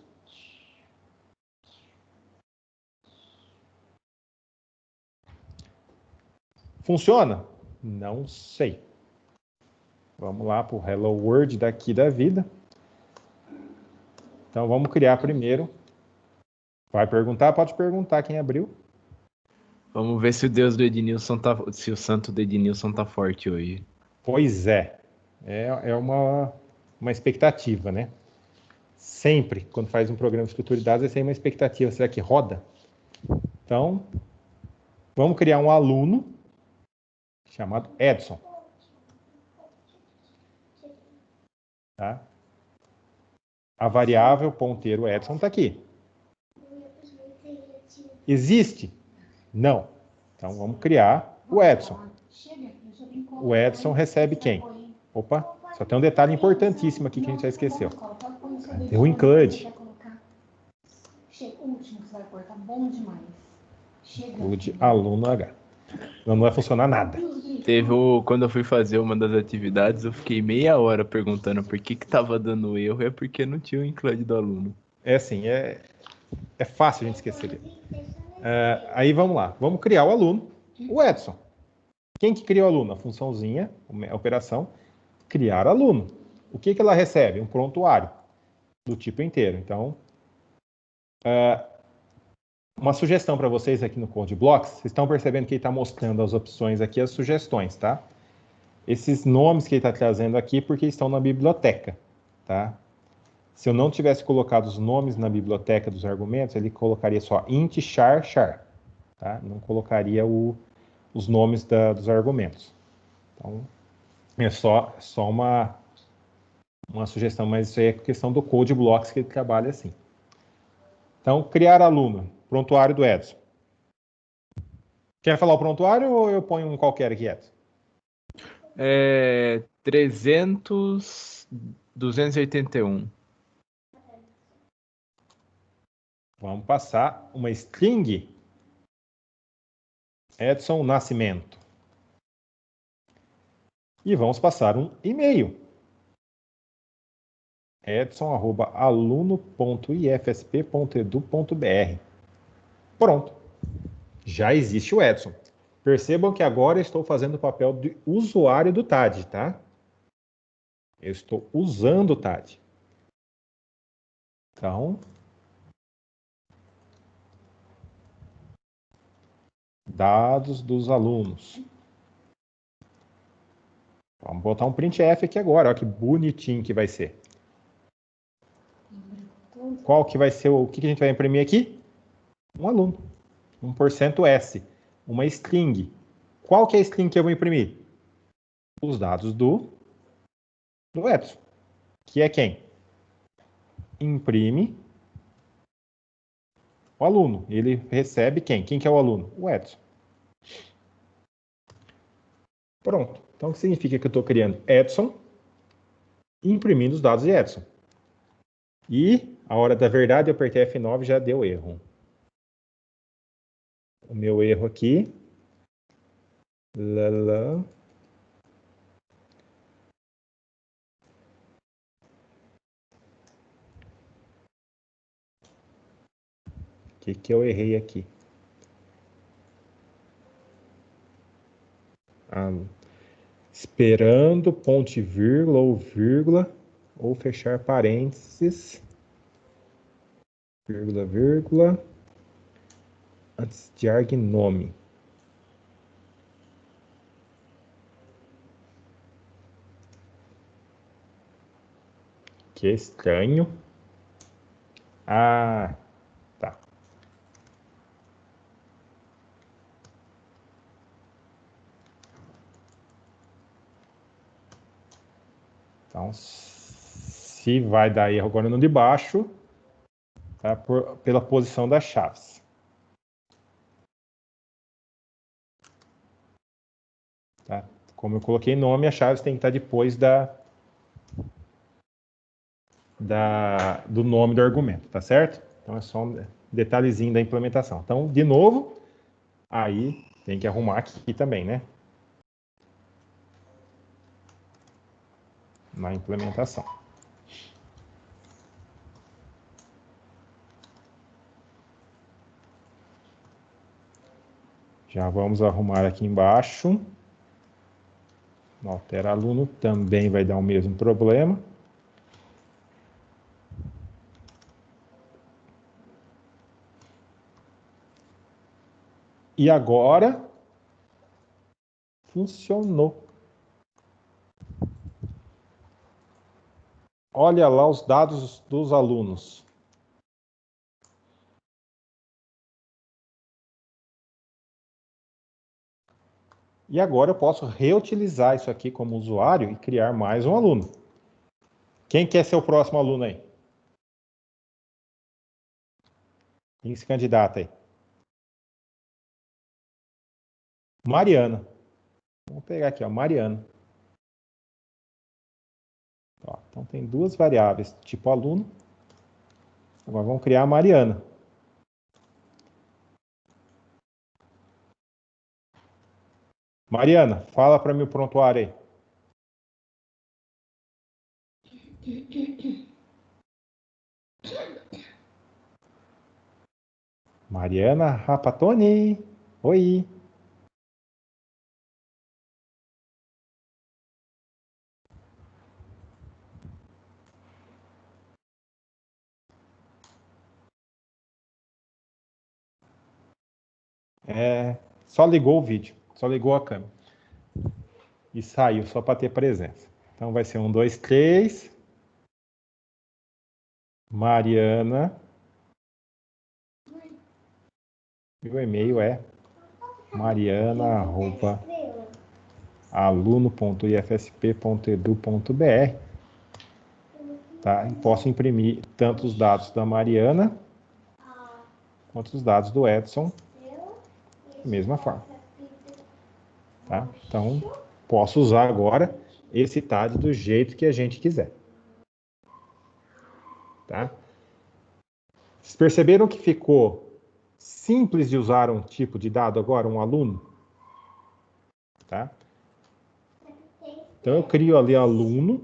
A: Funciona? Não sei. Vamos lá para o Hello World daqui da vida. Então vamos criar primeiro. Vai perguntar? Pode perguntar quem abriu.
B: Vamos ver se o Deus do Ednilson se o santo do Ednilson tá forte hoje.
A: Pois é. É uma expectativa, né? Sempre, quando faz um programa de escritura de dados, é sempre uma expectativa. Será que roda? Então, vamos criar um aluno chamado Edson. Tá? A variável ponteiro Edson está aqui. Existe? Não. Então, vamos criar o Edson. O Edson recebe quem? Opa, só tem um detalhe importantíssimo aqui que a gente já esqueceu. Cadê o include? Include aluno H. Não vai funcionar nada.
B: Quando eu fui fazer uma das atividades, eu fiquei meia hora perguntando por que tava dando erro, é porque não tinha o include do aluno.
A: É assim, é fácil a gente esquecer dele. Aí vamos lá, vamos criar o aluno, o Edson. Quem que cria o aluno? A funçãozinha, a operação, criar aluno. O que ela recebe? Um prontuário do tipo inteiro. Então, uma sugestão para vocês aqui no Code Blocks, vocês estão percebendo que ele está mostrando as opções aqui, as sugestões, tá? Esses nomes que ele está trazendo aqui, porque estão na biblioteca, tá? Se eu não tivesse colocado os nomes na biblioteca dos argumentos, ele colocaria só int char char, tá? Não colocaria os nomes dos argumentos. Então, é só uma sugestão, mas isso aí é questão do Code Blocks que ele trabalha assim. Então, criar aluno, prontuário do Edson. Quer falar o prontuário ou eu ponho um qualquer aqui, Edson?
B: 281.
A: Vamos passar uma string Edson Nascimento. E vamos passar um e-mail. edson@aluno.ifsp.edu.br. Pronto. Já existe o Edson. Percebam que agora eu estou fazendo o papel de usuário do TAD, tá? Eu estou usando o TAD. Então, dados dos alunos. Vamos botar um printf aqui agora. Olha que bonitinho que vai ser. Qual que vai ser o que a gente vai imprimir aqui? Um aluno. 1%S. Uma string. Qual que é a string que eu vou imprimir? Os dados do Edson. Que é quem? Imprime o aluno. Ele recebe quem? Quem que é o aluno? O Edson. Pronto. Então, o que significa que eu estou criando Edson e imprimindo os dados de Edson. E, a hora da verdade, eu apertei F9 e já deu erro. O meu erro aqui. Lá. O que eu errei aqui? Ah, esperando ponto e vírgula ou vírgula, ou fechar parênteses, vírgula, vírgula, antes de argnome. Que estranho. Ah, tá. Então, se vai dar erro agora no de baixo, tá? Pela posição das chaves. Tá? Como eu coloquei nome, as chaves tem que estar depois do nome do argumento, tá certo? Então é só um detalhezinho da implementação. Então, de novo, aí tem que arrumar aqui também, né? Na implementação. Já vamos arrumar aqui embaixo. No altera aluno também vai dar o mesmo problema. E agora funcionou. Olha lá os dados dos alunos. E agora eu posso reutilizar isso aqui como usuário e criar mais um aluno. Quem quer ser o próximo aluno aí? Quem se candidata aí? Mariana. Vamos pegar aqui, ó, Mariana. Ó, então tem duas variáveis, tipo aluno. Agora vamos criar a Mariana. Mariana, fala para mim o prontuário aí. Mariana Rapatoni. Oi. Só ligou o vídeo, só ligou a câmera. E saiu só para ter presença. Então vai ser 1, 2, 3. Mariana. E o e-mail é mariana@aluno.ifsp.edu.br. Tá? E posso imprimir tanto os dados da Mariana quanto os dados do Edson da mesma forma. Tá? Então, posso usar agora esse TAD do jeito que a gente quiser. Tá? Vocês perceberam que ficou simples de usar um tipo de dado agora, um aluno? Tá? Então, eu crio ali aluno,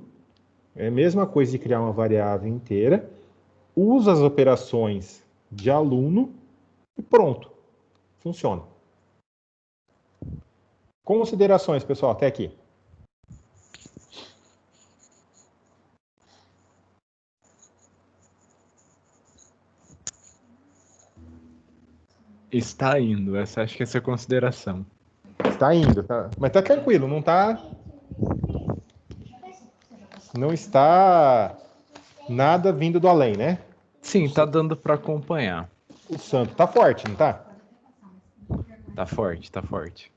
A: é a mesma coisa de criar uma variável inteira, uso as operações de aluno e pronto, funciona. Considerações, pessoal, até aqui.
B: Está indo, acho que essa é a consideração.
A: Está indo, tá? Mas tá tranquilo, não tá... Não está nada vindo do além, né?
B: Sim, tá dando para acompanhar.
A: O santo tá forte, não tá?
B: Tá forte, tá forte.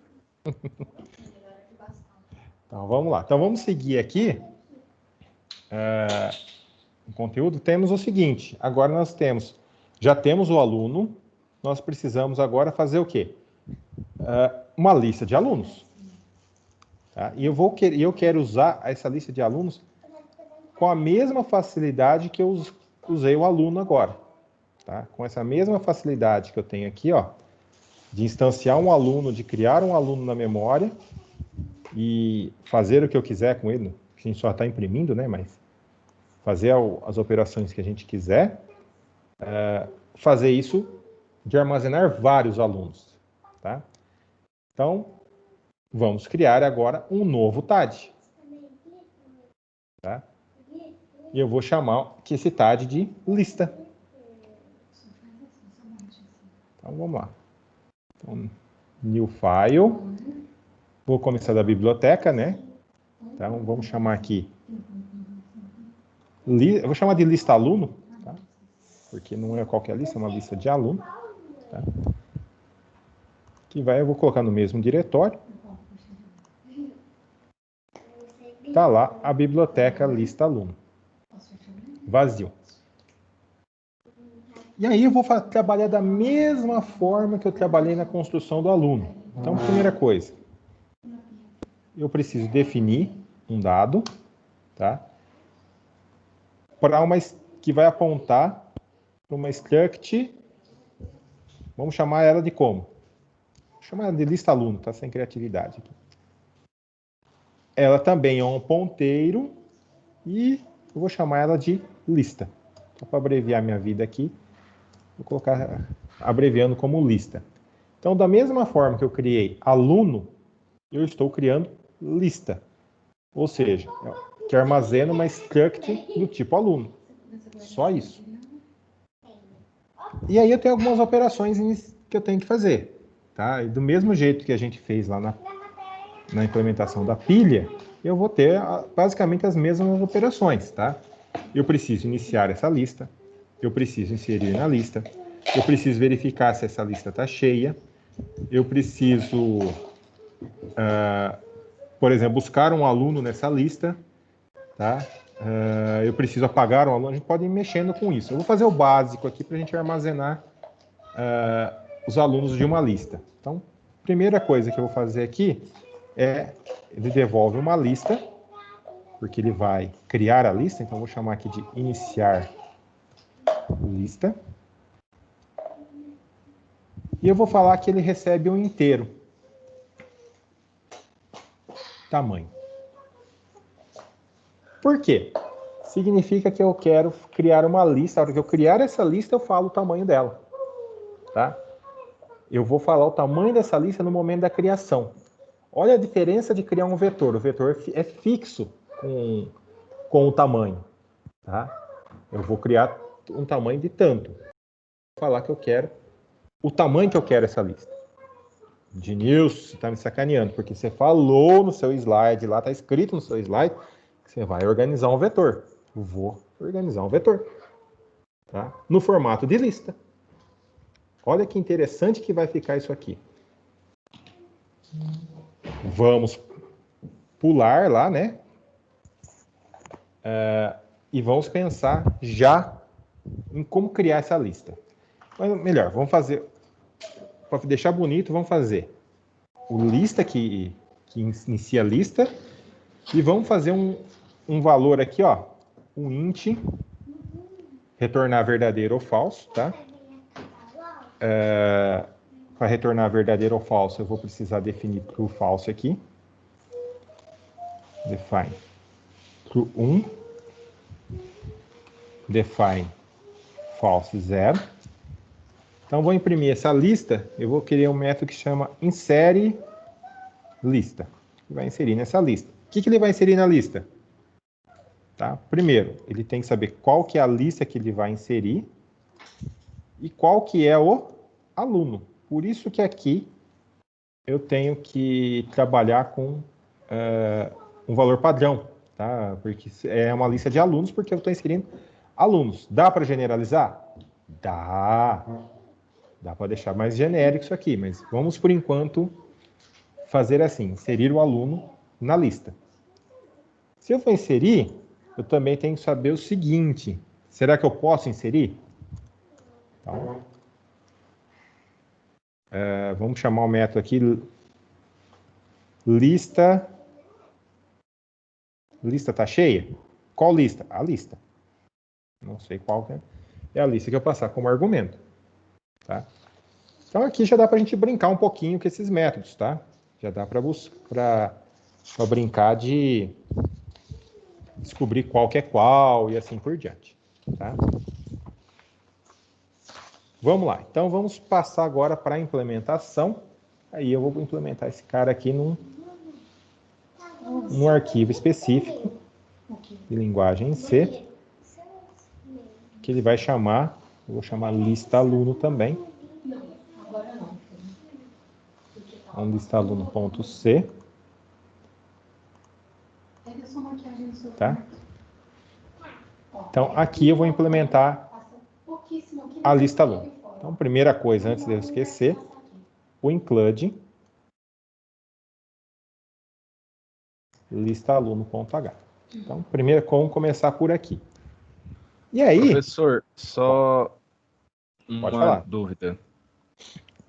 A: Então, vamos lá. Então, vamos seguir aqui. No conteúdo, temos o seguinte. Agora nós já temos o aluno. Nós precisamos agora fazer o quê? Uma lista de alunos. Tá? E eu quero usar essa lista de alunos com a mesma facilidade que eu usei o aluno agora. Tá? Com essa mesma facilidade que eu tenho aqui, ó, de instanciar um aluno, de criar um aluno na memória e fazer o que eu quiser com ele. A gente só está imprimindo, né? Mas fazer as operações que a gente quiser. Fazer isso de armazenar vários alunos. Tá? Então, Vamos criar agora um novo TAD. Tá? E eu vou chamar esse TAD de lista. Então, vamos lá. Então, new file. Vou começar da biblioteca, né? Então, vamos chamar aqui. Eu vou chamar de lista aluno, tá? Porque não é qualquer lista, é uma lista de aluno. Tá? Eu vou colocar no mesmo diretório. Tá lá a biblioteca lista aluno. Vazio. E aí eu vou trabalhar da mesma forma que eu trabalhei na construção do aluno. Então, primeira coisa, eu preciso definir um dado, tá? Que vai apontar para uma struct. Vamos chamar ela de como? Vou chamar ela de lista aluno, tá? Sem criatividade aqui. Ela também é um ponteiro e eu vou chamar ela de lista. Só para abreviar minha vida aqui, vou colocar abreviando como lista. Então, da mesma forma que eu criei aluno, eu estou criando lista. Ou seja, que armazena uma struct do tipo aluno. Só isso. E aí eu tenho algumas operações que eu tenho que fazer. Tá? E do mesmo jeito que a gente fez lá na implementação da pilha, eu vou ter basicamente as mesmas operações. Tá? Eu preciso iniciar essa lista, eu preciso inserir na lista, eu preciso verificar se essa lista está cheia, eu preciso, por exemplo, buscar um aluno nessa lista, tá? Eu preciso apagar um aluno, a gente pode ir mexendo com isso. Eu vou fazer o básico aqui para a gente armazenar os alunos de uma lista. Então, primeira coisa que eu vou fazer aqui ele devolve uma lista, porque ele vai criar a lista, então eu vou chamar aqui de iniciar lista. E eu vou falar que ele recebe um inteiro. Tamanho. Por quê? Significa que eu quero criar uma lista. A hora que eu criar essa lista, eu falo o tamanho dela. Tá? Eu vou falar o tamanho dessa lista no momento da criação. Olha a diferença de criar um vetor. O vetor é fixo com o tamanho. Tá? Eu vou criar um tamanho de tanto. Vou falar que eu quero o tamanho que eu quero essa lista. Denilson, você está me sacaneando, porque você falou no seu slide, lá está escrito no seu slide, que você vai organizar um vetor. Eu vou organizar um vetor. Tá? No formato de lista. Olha que interessante que vai ficar isso aqui. Vamos pular lá, né? E vamos pensar já em como criar essa lista. Mas melhor, vamos fazer, para deixar bonito, vamos fazer o lista que inicia a lista e vamos fazer um valor aqui, ó, um int, retornar verdadeiro ou falso, tá? Para retornar verdadeiro ou falso, eu vou precisar definir true false aqui. Define true 1. Define false 0. Então, vou imprimir essa lista, eu vou criar um método que chama insere lista. Que vai inserir nessa lista. O que ele vai inserir na lista? Tá? Primeiro, ele tem que saber qual que é a lista que ele vai inserir e qual que é o aluno. Por isso que aqui eu tenho que trabalhar com um valor padrão, tá? Porque é uma lista de alunos, porque eu estou inserindo alunos. Dá para generalizar? Dá. Dá para deixar mais genérico isso aqui, mas vamos, por enquanto, fazer assim, inserir o aluno na lista. Se eu for inserir, eu também tenho que saber o seguinte, será que eu posso inserir? Então, vamos chamar o método aqui, lista está cheia? Qual lista? A lista. Não sei qual que é a lista que eu passar como argumento. Tá? Então aqui já dá para a gente brincar um pouquinho com esses métodos, tá? Já dá para brincar de descobrir qual que é qual e assim por diante, tá? Vamos lá, então vamos passar agora para a implementação. Aí eu vou implementar esse cara aqui num um arquivo específico de linguagem C, que ele vai chamar, eu vou chamar lista aluno também. Então, lista aluno.c. Tá? Então, aqui eu vou implementar a lista aluno. Então, primeira coisa, antes de eu esquecer, o include lista aluno.h. Então, primeiro, vamos começar por aqui. E aí...
B: Professor, só
A: pode
B: uma
A: falar.
B: dúvida.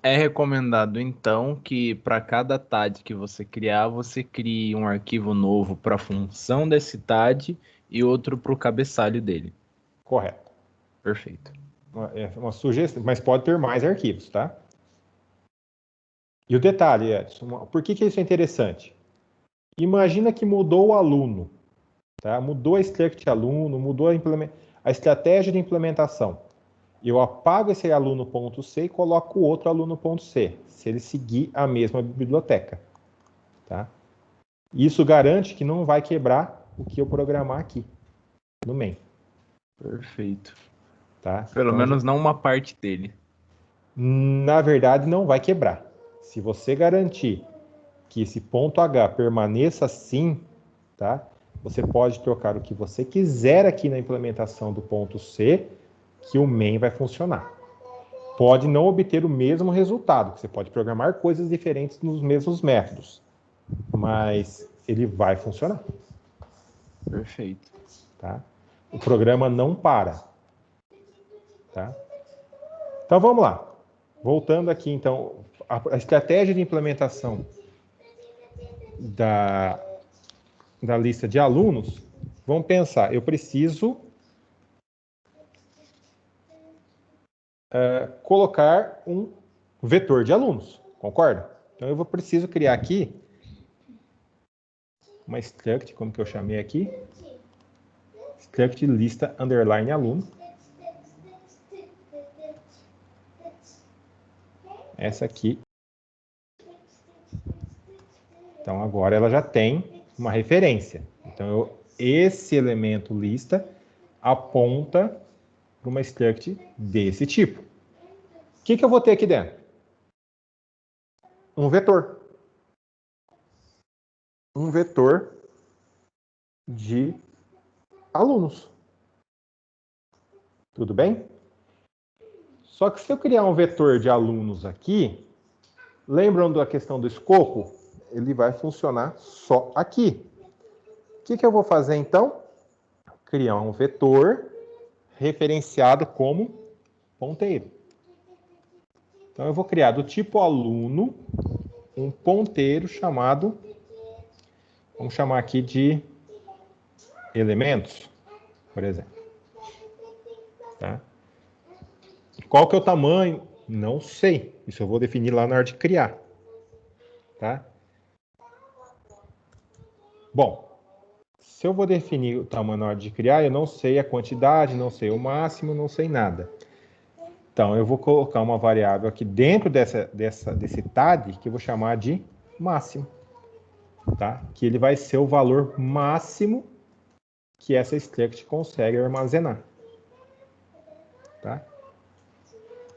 B: É recomendado, então, que para cada TAD que você criar, você crie um arquivo novo para a função desse TAD e outro para o cabeçalho dele.
A: Correto.
B: Perfeito.
A: Uma sugestão, mas pode ter mais arquivos, tá? E o detalhe, Edson, por que isso é interessante? Imagina que mudou o aluno, tá? Mudou a struct aluno, mudou a estratégia de implementação. Eu apago esse aluno.c e coloco o outro aluno.c, se ele seguir a mesma biblioteca, tá? Isso garante que não vai quebrar o que eu programar aqui no main.
B: Perfeito.
A: Tá?
B: Pelo
A: Então,
B: menos não uma parte dele.
A: Na verdade, não vai quebrar. Se você garantir que esse ponto H permaneça assim, tá? Você pode trocar o que você quiser aqui na implementação do ponto C, que o main vai funcionar. Pode não obter o mesmo resultado, você pode programar coisas diferentes nos mesmos métodos, mas ele vai funcionar.
B: Perfeito.
A: Tá? O programa não para. Tá? Então vamos lá. Voltando aqui, então, a estratégia de implementação da lista de alunos, vamos pensar, eu preciso colocar um vetor de alunos, concorda? Então eu preciso criar aqui uma struct, como que eu chamei aqui? Struct lista underline aluno. Essa aqui. Então agora ela já tem uma referência. Então esse elemento lista aponta para uma struct desse tipo. O que eu vou ter aqui dentro? Um vetor. Um vetor de alunos. Tudo bem? Só que se eu criar um vetor de alunos aqui, lembram da questão do escopo? Ele vai funcionar só aqui. O que eu vou fazer então? Criar um vetor referenciado como ponteiro. Então eu vou criar do tipo aluno um ponteiro chamado, vamos chamar aqui de elementos, por exemplo. Tá? Qual que é o tamanho? Não sei. Isso eu vou definir lá na hora de criar. Tá? Bom, se eu vou definir o tamanho na hora de criar, eu não sei a quantidade, não sei o máximo, não sei nada. Então, eu vou colocar uma variável aqui dentro desse TAD que eu vou chamar de máximo. Tá? Que ele vai ser o valor máximo que essa struct consegue armazenar. Tá?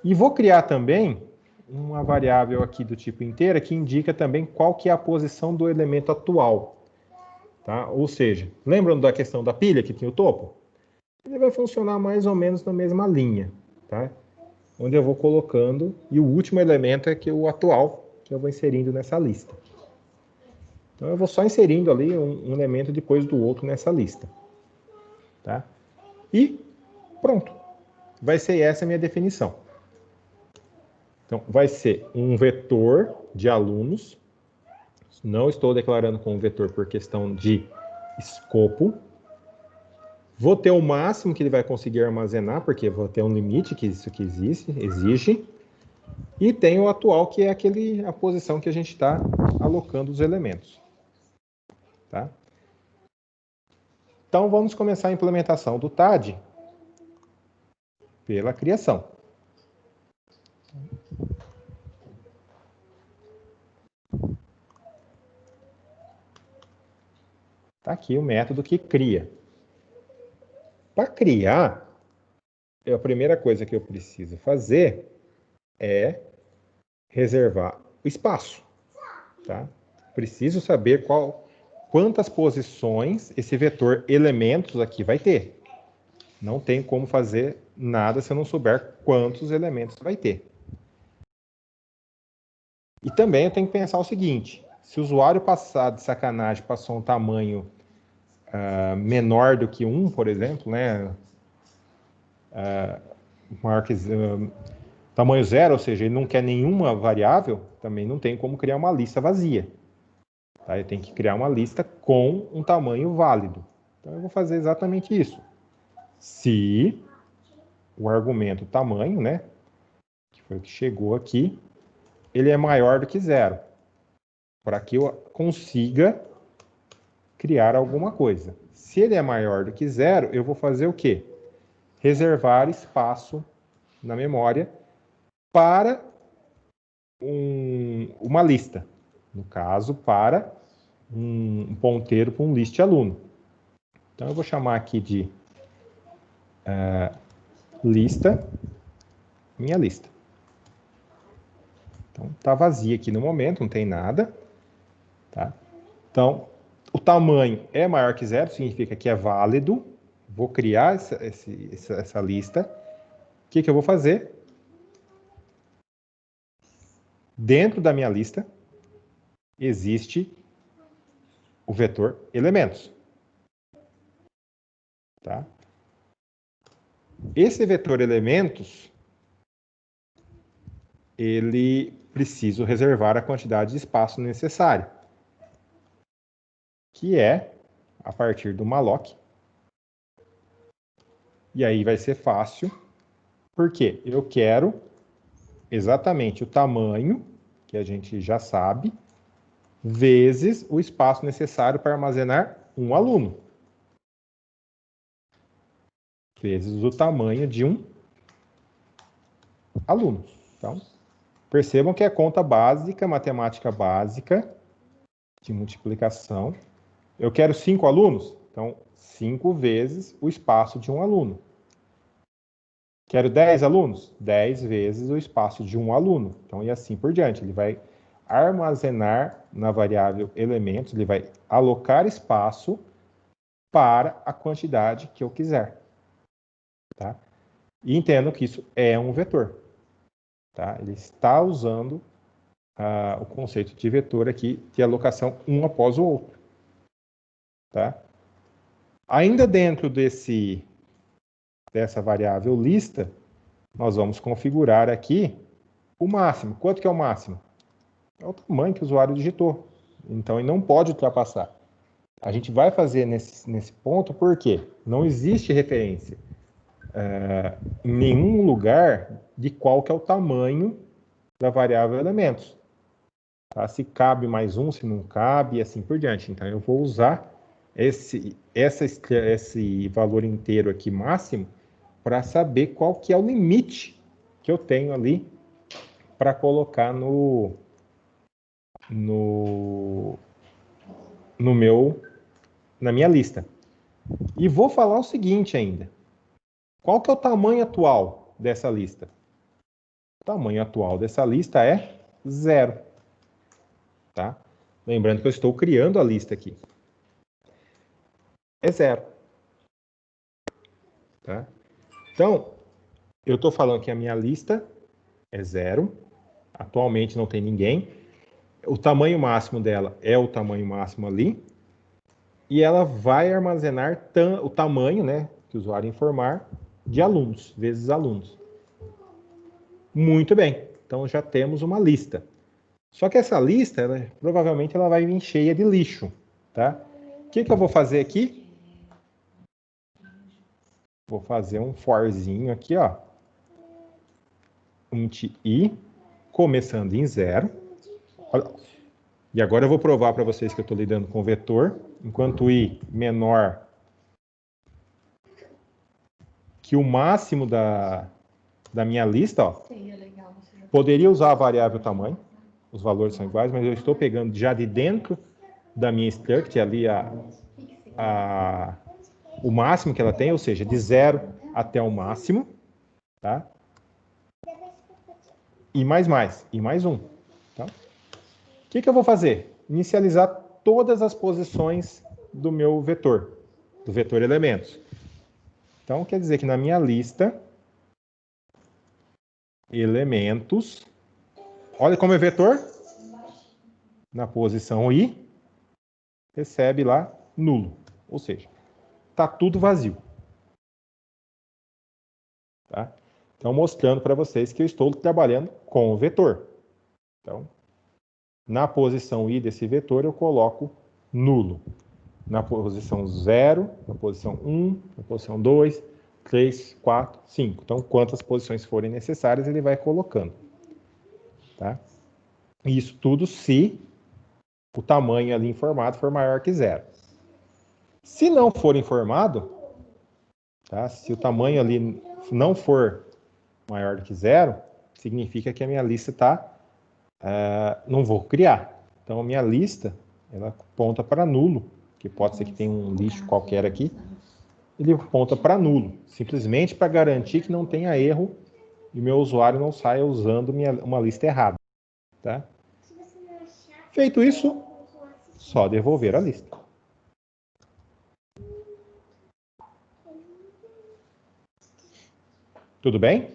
A: E vou criar também uma variável aqui do tipo inteira que indica também qual que é a posição do elemento atual. Tá? Ou seja, lembram da questão da pilha que tinha o topo? Ele vai funcionar mais ou menos na mesma linha. Tá? Onde eu vou colocando, e o último elemento é que o atual, que eu vou inserindo nessa lista. Então eu vou só inserindo ali um elemento depois do outro nessa lista. Tá? E pronto. Vai ser essa a minha definição. Então, vai ser um vetor de alunos. Não estou declarando como vetor por questão de escopo. Vou ter o máximo que ele vai conseguir armazenar, porque vou ter um limite que isso aqui exige. E tem o atual, que é a posição que a gente está alocando os elementos. Tá? Então, vamos começar a implementação do TAD pela criação. Está aqui o método que cria. Para criar, a primeira coisa que eu preciso fazer é reservar o espaço. Tá? Preciso saber quantas posições esse vetor elementos aqui vai ter. Não tem como fazer nada se eu não souber quantos elementos vai ter. E também eu tenho que pensar o seguinte, se o usuário passar de sacanagem, passou um tamanho menor do que 1, por exemplo, né? Maior que tamanho 0, ou seja, ele não quer nenhuma variável, também não tem como criar uma lista vazia. Tá? Eu tenho que criar uma lista com um tamanho válido. Então eu vou fazer exatamente isso. Se o argumento tamanho, né, que foi o que chegou aqui, ele é maior do que 0, para que eu consiga criar alguma coisa. Se ele é maior do que 0, eu vou fazer o quê? Reservar espaço na memória para uma lista. No caso, para um ponteiro para um list aluno. Então, eu vou chamar aqui de lista, minha lista. Então, está vazia aqui no momento, não tem nada. Tá? Então, o tamanho é maior que 0, significa que é válido. Vou criar essa lista. O que eu vou fazer? Dentro da minha lista, existe o vetor elementos. Tá? Esse vetor elementos, ele preciso reservar a quantidade de espaço necessária, que é a partir do malloc. E aí vai ser fácil, porque eu quero exatamente o tamanho, que a gente já sabe, vezes o espaço necessário para armazenar um aluno. Vezes o tamanho de um aluno. Então, percebam que é conta básica, matemática básica, de multiplicação. Eu quero 5 alunos? Então, 5 vezes o espaço de um aluno. Quero 10 alunos? 10 vezes o espaço de um aluno. Então, e assim por diante. Ele vai armazenar na variável elementos, ele vai alocar espaço para a quantidade que eu quiser. Tá? E entendo que isso é um vetor. Tá? Ele está usando o conceito de vetor aqui, de alocação um após o outro. Tá? Ainda dentro dessa variável lista, nós vamos configurar aqui o máximo. Quanto que é o máximo? É o tamanho que o usuário digitou. Então, ele não pode ultrapassar. A gente vai fazer nesse ponto porque não existe referência em nenhum lugar de qual que é o tamanho da variável elementos. Tá? Se cabe mais um, se não cabe, e assim por diante. Então, eu vou usar esse valor inteiro aqui máximo para saber qual que é o limite que eu tenho ali para colocar na minha lista. E vou falar o seguinte ainda. Qual que é o tamanho atual dessa lista? O tamanho atual dessa lista é 0. Tá? Lembrando que eu estou criando a lista aqui. É 0. Tá? Então, eu estou falando que a minha lista é 0. Atualmente não tem ninguém. O tamanho máximo dela é o tamanho máximo ali. E ela vai armazenar o tamanho, né, que o usuário informar, de alunos, vezes alunos. Muito bem. Então, já temos uma lista. Só que essa lista, provavelmente, ela vai vir cheia de lixo. Tá? O que eu vou fazer aqui? Vou fazer um forzinho aqui, ó. Int i, começando em 0. E agora eu vou provar para vocês que eu estou lidando com vetor. Enquanto i menor que o máximo da minha lista, ó, poderia usar a variável tamanho. Os valores são iguais, mas eu estou pegando já de dentro da minha struct ali o máximo que ela tem, ou seja, de 0 até o máximo, tá? E mais, e mais um. Tá? O que eu vou fazer? Inicializar todas as posições do meu vetor, do vetor elementos. Então, quer dizer que na minha lista, elementos, olha como é vetor, na posição I, recebe lá nulo, ou seja, está tudo vazio. Tá? Então, mostrando para vocês que eu estou trabalhando com o vetor. Então, na posição I desse vetor, eu coloco nulo. Na posição 0, na posição 1, na posição 2, 3, 4, 5. Então, quantas posições forem necessárias, ele vai colocando. Tá? Isso tudo se o tamanho ali informado for maior que 0. Se não for informado, tá? Se o tamanho ali não for maior do que 0, significa que a minha lista está... não vou criar. Então, a minha lista, ela aponta para nulo, que pode ser que tenha um lixo qualquer aqui, ele aponta para nulo, simplesmente para garantir que não tenha erro e meu usuário não saia usando uma lista errada. Tá? Feito isso, só devolver a lista. Tudo bem?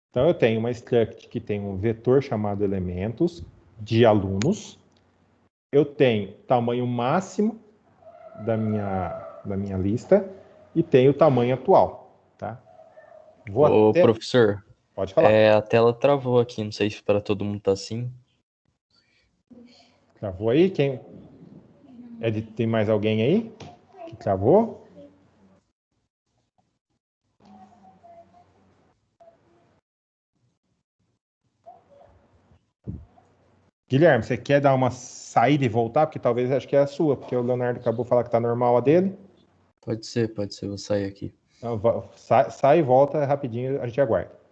A: Então, eu tenho uma struct que tem um vetor chamado elementos de alunos. Eu tenho tamanho máximo da minha lista e tenho o tamanho atual. Tá?
D: Ô, professor,
A: Pode falar.
D: a tela travou aqui, não sei se para todo mundo tá assim.
A: Travou aí? Tem mais alguém aí que travou? Guilherme, você quer dar uma saída e voltar? Porque talvez acho que é a sua, porque o Leonardo acabou de falar que está normal a dele.
D: Pode ser, vou sair aqui.
A: Então, sai e volta rapidinho, a gente aguarda.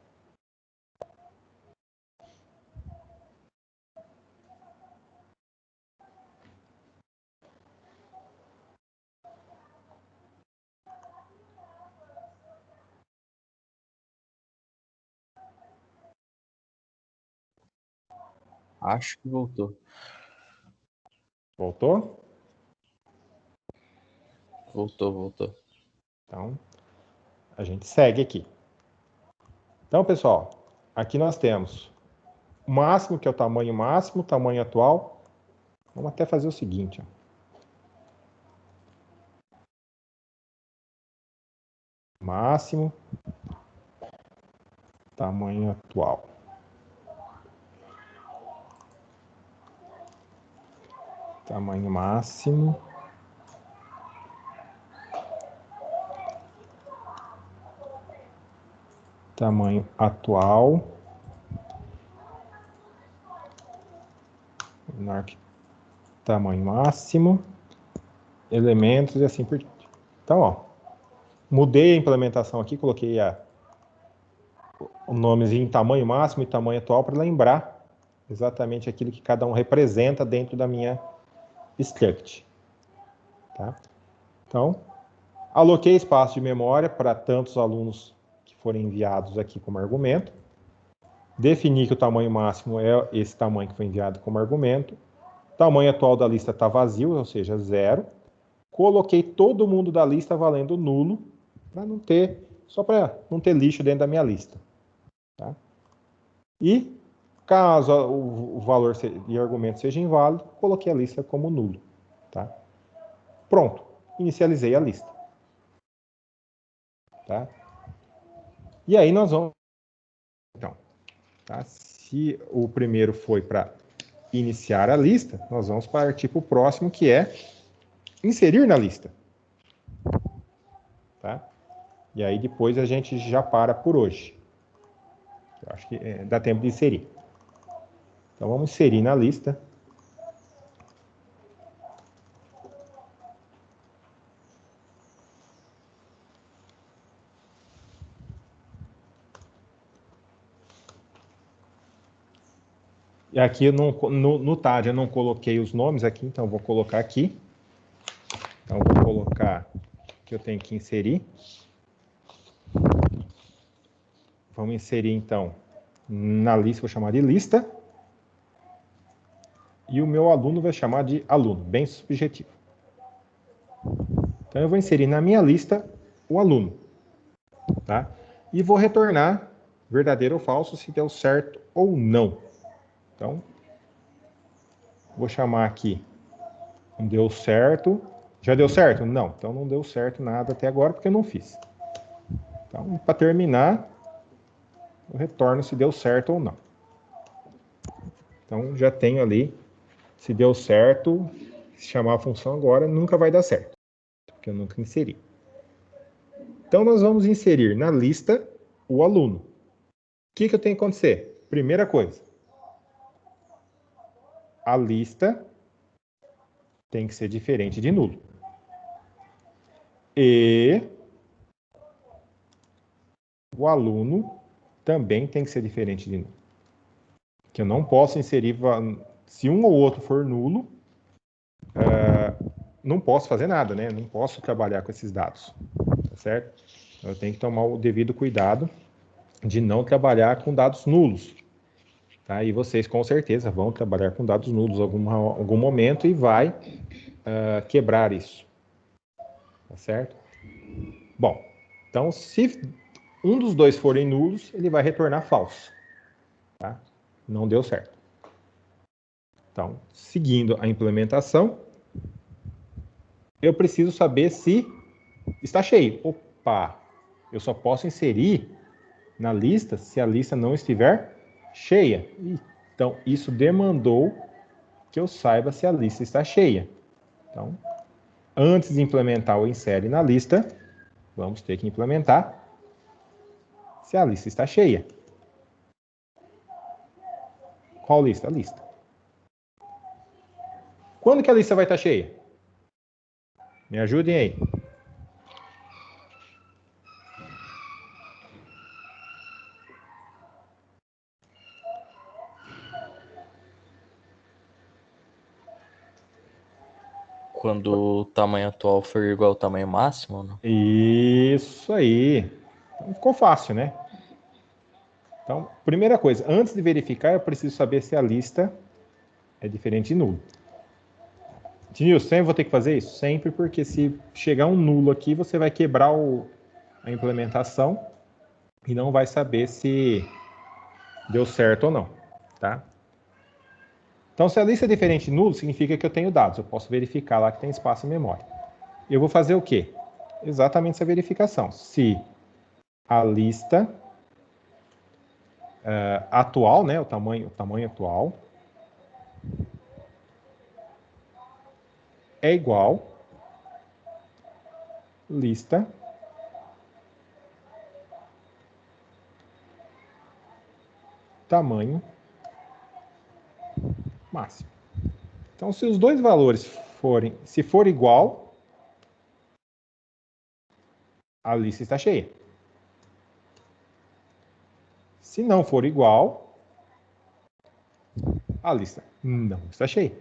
D: Acho que voltou.
A: Voltou?
D: Voltou.
A: Então, a gente segue aqui. Então, pessoal, aqui nós temos o máximo, que é o tamanho máximo, o tamanho atual. Vamos até fazer o seguinte. Máximo, tamanho atual. Tamanho máximo. Tamanho atual. Menor que tamanho máximo. Elementos e assim por diante. Então, ó, mudei a implementação aqui, coloquei o nomezinho tamanho máximo e tamanho atual para lembrar exatamente aquilo que cada um representa dentro da minha struct. Tá? Então, aloquei espaço de memória para tantos alunos que forem enviados aqui como argumento. Defini que o tamanho máximo é esse tamanho que foi enviado como argumento. O tamanho atual da lista está vazio, ou seja, 0. Coloquei todo mundo da lista valendo nulo, só para não ter lixo dentro da minha lista. Tá? E, caso o valor de argumento seja inválido, coloquei a lista como nulo. Tá? Pronto, inicializei a lista. Tá? E aí nós vamos... Então, tá? Se o primeiro foi para iniciar a lista, nós vamos partir para o próximo, que é inserir na lista. Tá? E aí depois a gente já para por hoje. Eu acho que dá tempo de inserir. Então vamos inserir na lista. E aqui eu não, no TAD eu não coloquei os nomes aqui, então eu vou colocar aqui. Então eu vou colocar que eu tenho que inserir. Vamos inserir então na lista, vou chamar de lista. E o meu aluno vai chamar de aluno, bem subjetivo. Então eu vou inserir na minha lista o aluno, tá? E vou retornar verdadeiro ou falso se deu certo ou não. Então, vou chamar aqui, não deu certo. Já deu certo? Não, então não deu certo nada até agora porque eu não fiz. Então, para terminar, eu retorno se deu certo ou não. Então, já tenho ali, se deu certo, se chamar a função agora, nunca vai dar certo, porque eu nunca inseri. Então, nós vamos inserir na lista o aluno. O que eu tenho que acontecer? Primeira coisa, a lista tem que ser diferente de nulo. E o aluno também tem que ser diferente de nulo. Que eu não posso inserir, se um ou outro for nulo, não posso fazer nada, né? Não posso trabalhar com esses dados, tá certo? Eu tenho que tomar o devido cuidado de não trabalhar com dados nulos. Tá? E vocês com certeza vão trabalhar com dados nulos em algum momento e vai quebrar isso. Tá certo? Bom, então se um dos dois forem nulos, ele vai retornar falso. Tá? Não deu certo. Então, seguindo a implementação, eu preciso saber se está cheio. Opa, eu só posso inserir na lista se a lista não estiver cheia. Então, isso demandou que eu saiba se a lista está cheia. Então, antes de implementar o insere na lista, vamos ter que implementar se a lista está cheia. Qual lista? A lista. Quando que a lista vai estar cheia? Me ajudem aí.
D: Quando o tamanho atual for igual ao tamanho máximo, não?
A: Isso aí. Então, ficou fácil, né? Então, primeira coisa, antes de verificar, eu preciso saber se a lista é diferente de nulo. Tinil, sempre vou ter que fazer isso? Sempre, porque se chegar um nulo aqui, você vai quebrar a implementação e não vai saber se deu certo ou não, tá? Então, se a lista é diferente de nulo, significa que eu tenho dados. Eu posso verificar lá que tem espaço em memória. Eu vou fazer o quê? Exatamente essa verificação. Se a lista atual, né, o tamanho atual, é igual lista tamanho máximo. Então, se os dois valores se for igual, a lista está cheia. Se não for igual, a lista não está cheia.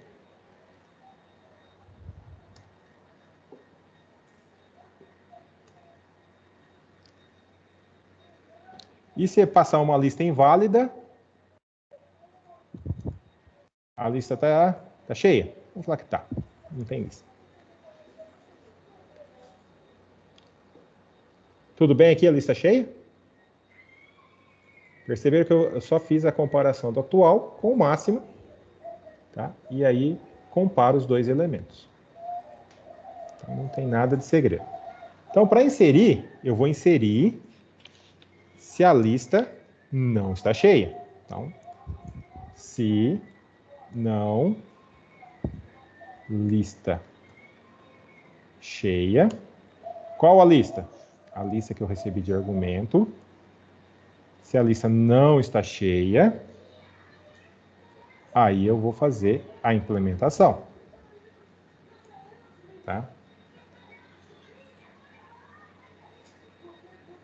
A: E se passar uma lista inválida, a lista está cheia. Vamos falar que está. Não tem lista. Tudo bem aqui a lista cheia? Perceberam que eu só fiz a comparação do atual com o máximo, tá? E aí comparo os dois elementos. Então, não tem nada de segredo. Então, para inserir, eu vou inserir se a lista não está cheia. Então, se não lista cheia. Qual a lista? A lista que eu recebi de argumento. Se a lista não está cheia, aí eu vou fazer a implementação. Tá?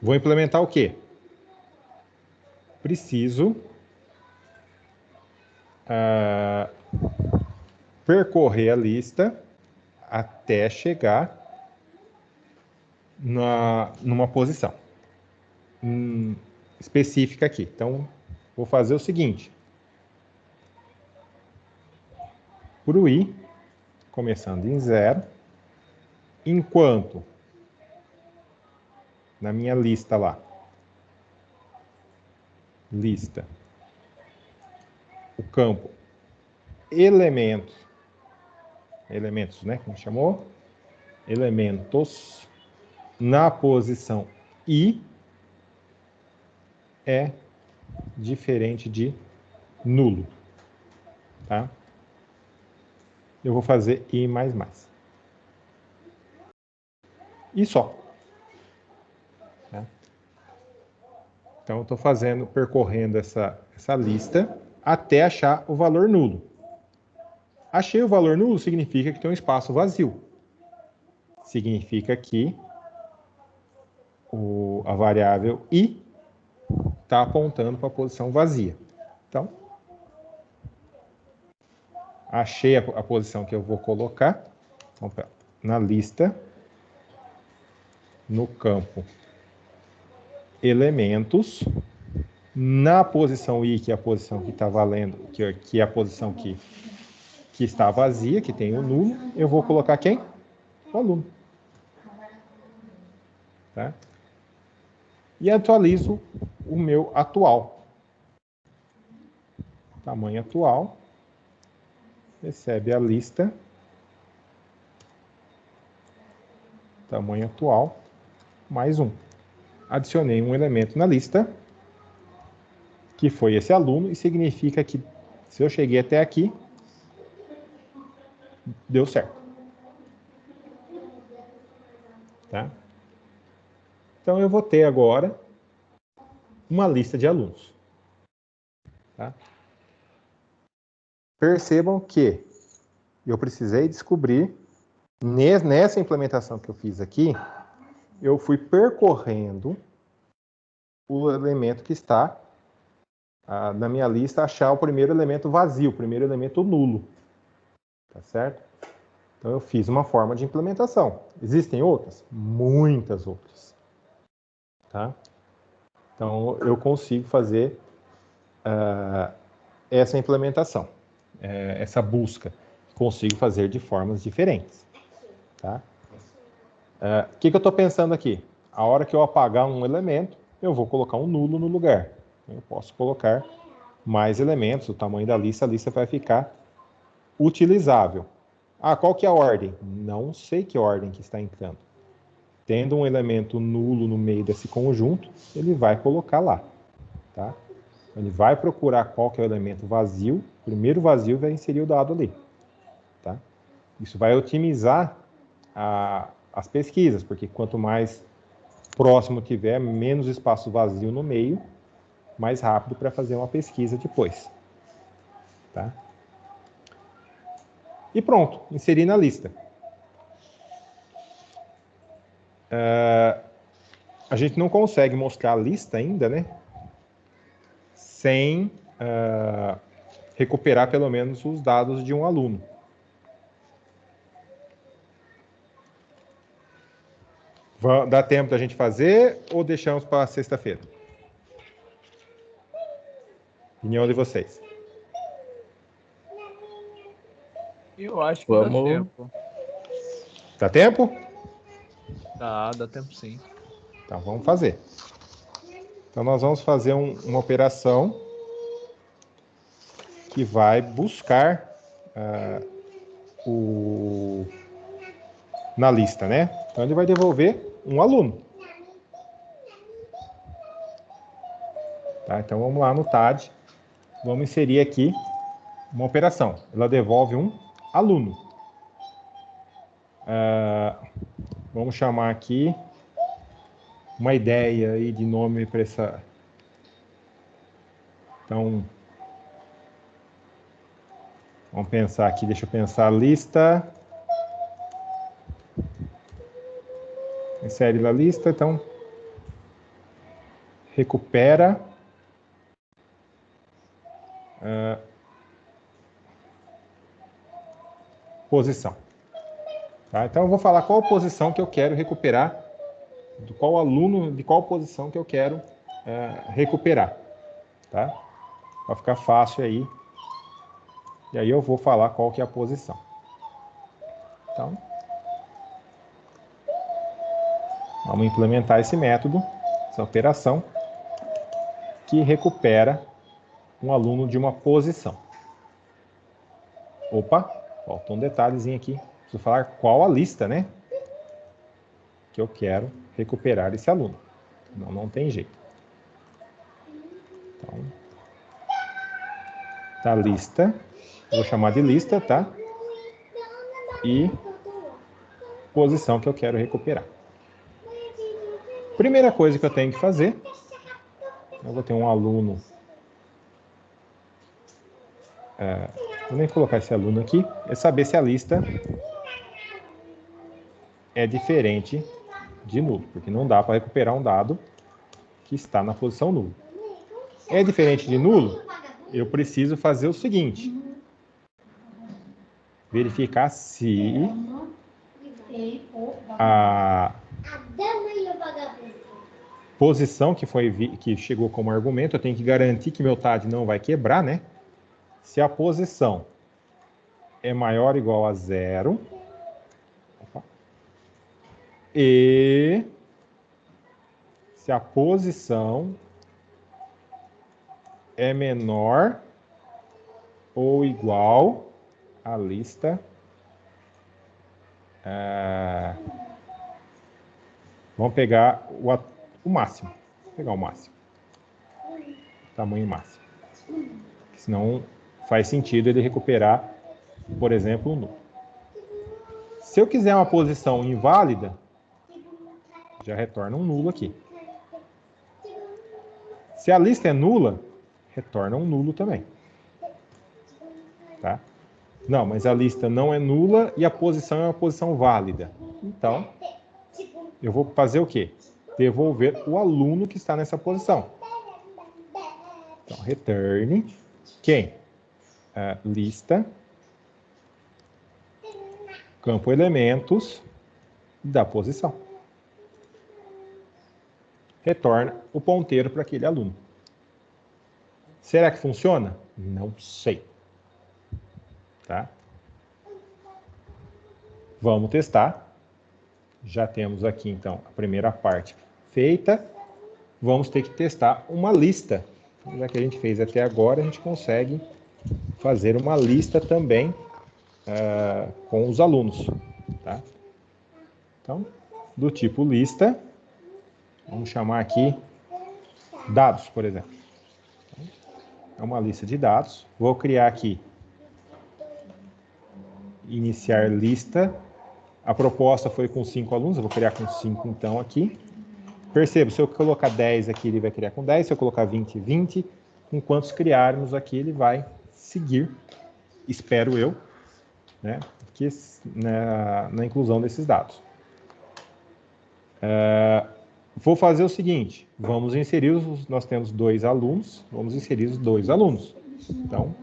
A: Vou implementar o quê? Preciso percorrer a lista até chegar numa posição específica aqui. Então, vou fazer o seguinte. Para o i, começando em 0, enquanto na minha lista lá, lista, o campo elementos, né, como chamou? Elementos na posição i é diferente de nulo, tá? Eu vou fazer i mais mais. E só. Tá? Então, eu estou percorrendo essa lista até achar o valor nulo. Achei o valor nulo, significa que tem um espaço vazio. Significa que a variável i está apontando para a posição vazia. Então, achei a posição que eu vou colocar. Então, na lista, no campo elementos, na posição i, que é a posição que está valendo, que é a posição que está vazia, que tem o nulo, eu vou colocar quem? O aluno. Tá? E atualizo o meu atual. Tamanho atual. Recebe a lista. Tamanho atual. Mais um. Adicionei um elemento na lista, que foi esse aluno, e significa que se eu cheguei até aqui, deu certo. Tá? Então, eu vou ter agora uma lista de alunos. Tá? Percebam que eu precisei descobrir, nessa implementação que eu fiz aqui, eu fui percorrendo o elemento que está na minha lista, achar o primeiro elemento vazio, o primeiro elemento nulo. Tá certo? Então, eu fiz uma forma de implementação. Existem outras? Muitas outras. Tá? Então, eu consigo fazer essa implementação, essa busca. Consigo fazer de formas diferentes. Tá? O que eu estou pensando aqui? A hora que eu apagar um elemento, eu vou colocar um nulo no lugar. Eu posso colocar mais elementos, o tamanho da lista, a lista vai ficar utilizável. Qual que é a ordem? Não sei que ordem que está entrando. Tendo um elemento nulo no meio desse conjunto, ele vai colocar lá. Tá? Ele vai procurar qual que é o elemento vazio, o primeiro vazio vai inserir o dado ali. Tá? Isso vai otimizar as pesquisas, porque quanto mais próximo tiver, menos espaço vazio no meio, mais rápido para fazer uma pesquisa depois. Tá? E pronto, inseri na lista. A gente não consegue mostrar a lista ainda, né? Sem recuperar pelo menos os dados de um aluno. Dá tempo da gente fazer ou deixamos para sexta-feira? Opinião de vocês.
B: Eu acho que
D: Vamos.
B: dá tempo.
A: Dá tempo?
B: Dá tempo sim.
A: Então, vamos fazer. Então, nós vamos fazer uma operação que vai buscar na lista, né? Então, ele vai devolver um aluno. Tá? Então, vamos lá no TAD. Vamos inserir aqui uma operação. Ela devolve um aluno. Vamos chamar aqui uma ideia aí de nome para essa... Então, vamos pensar aqui, deixa eu pensar a lista. Insere na lista, então recupera posição. Tá? Então, eu vou falar qual posição que eu quero recuperar, de qual aluno, de qual posição que eu quero recuperar. Tá? Vai ficar fácil aí. E aí eu vou falar qual que é a posição. Então, vamos implementar esse método, essa operação, que recupera um aluno de uma posição. Opa, falta um detalhezinho aqui. Preciso falar qual a lista, né? Que eu quero recuperar esse aluno. Não tem jeito. Então, tá a lista. Vou chamar de lista, tá? E posição que eu quero recuperar. Primeira coisa que eu tenho que fazer, eu vou ter um aluno. Vou nem colocar esse aluno aqui, é saber se a lista é diferente de nulo, porque não dá para recuperar um dado que está na posição nulo. É diferente de nulo? Eu preciso fazer o seguinte: verificar se a posição que chegou como argumento, eu tenho que garantir que meu TAD não vai quebrar, né? Se a posição é maior ou igual a 0, e se a posição é menor ou igual à lista. Vamos pegar o máximo. Vou pegar o máximo. Tamanho máximo. Senão faz sentido ele recuperar, por exemplo, um nulo. Se eu quiser uma posição inválida, já retorna um nulo aqui. Se a lista é nula, retorna um nulo também. Tá? Não, mas a lista não é nula e a posição é uma posição válida. Então, eu vou fazer o quê? Devolver o aluno que está nessa posição. Então, return quem? Lista, campo elementos da posição. Retorna o ponteiro para aquele aluno. Será que funciona? Não sei. Tá? Vamos testar. Já temos aqui, então, a primeira parte feita. Vamos ter que testar uma lista. Já que a gente fez até agora, a gente consegue fazer uma lista também com os alunos. Tá? Então, do tipo lista, vamos chamar aqui dados, por exemplo. É uma lista de dados. Vou criar aqui iniciar lista. A proposta foi com 5 alunos, eu vou criar com 5 então aqui. Perceba, se eu colocar 10 aqui, ele vai criar com 10. Se eu colocar 20, 20. Com quantos criarmos aqui, ele vai seguir, espero eu, né, que, na inclusão desses dados. Vou fazer o seguinte, vamos inserir, nós temos 2 alunos, vamos inserir os 2 alunos. Então,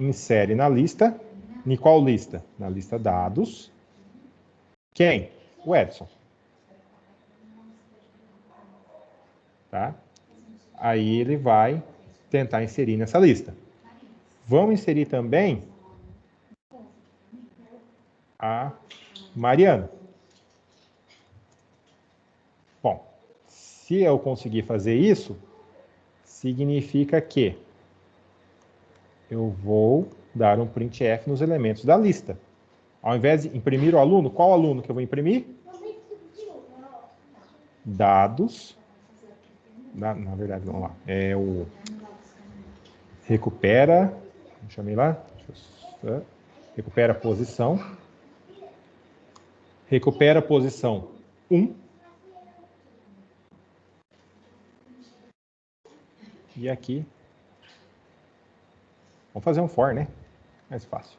A: insere na lista. Em qual lista? Na lista dados. Quem? O Edson. Tá? Aí ele vai tentar inserir nessa lista. Vamos inserir também a Mariana. Bom, se eu conseguir fazer isso, significa que eu vou dar um printf nos elementos da lista. Ao invés de imprimir o aluno, qual aluno que eu vou imprimir? Dados. Na verdade, vamos lá. É o recupera. Chamei lá. Recupera a posição. Recupera a posição 1. E aqui. Vamos fazer um for, né? Mais fácil.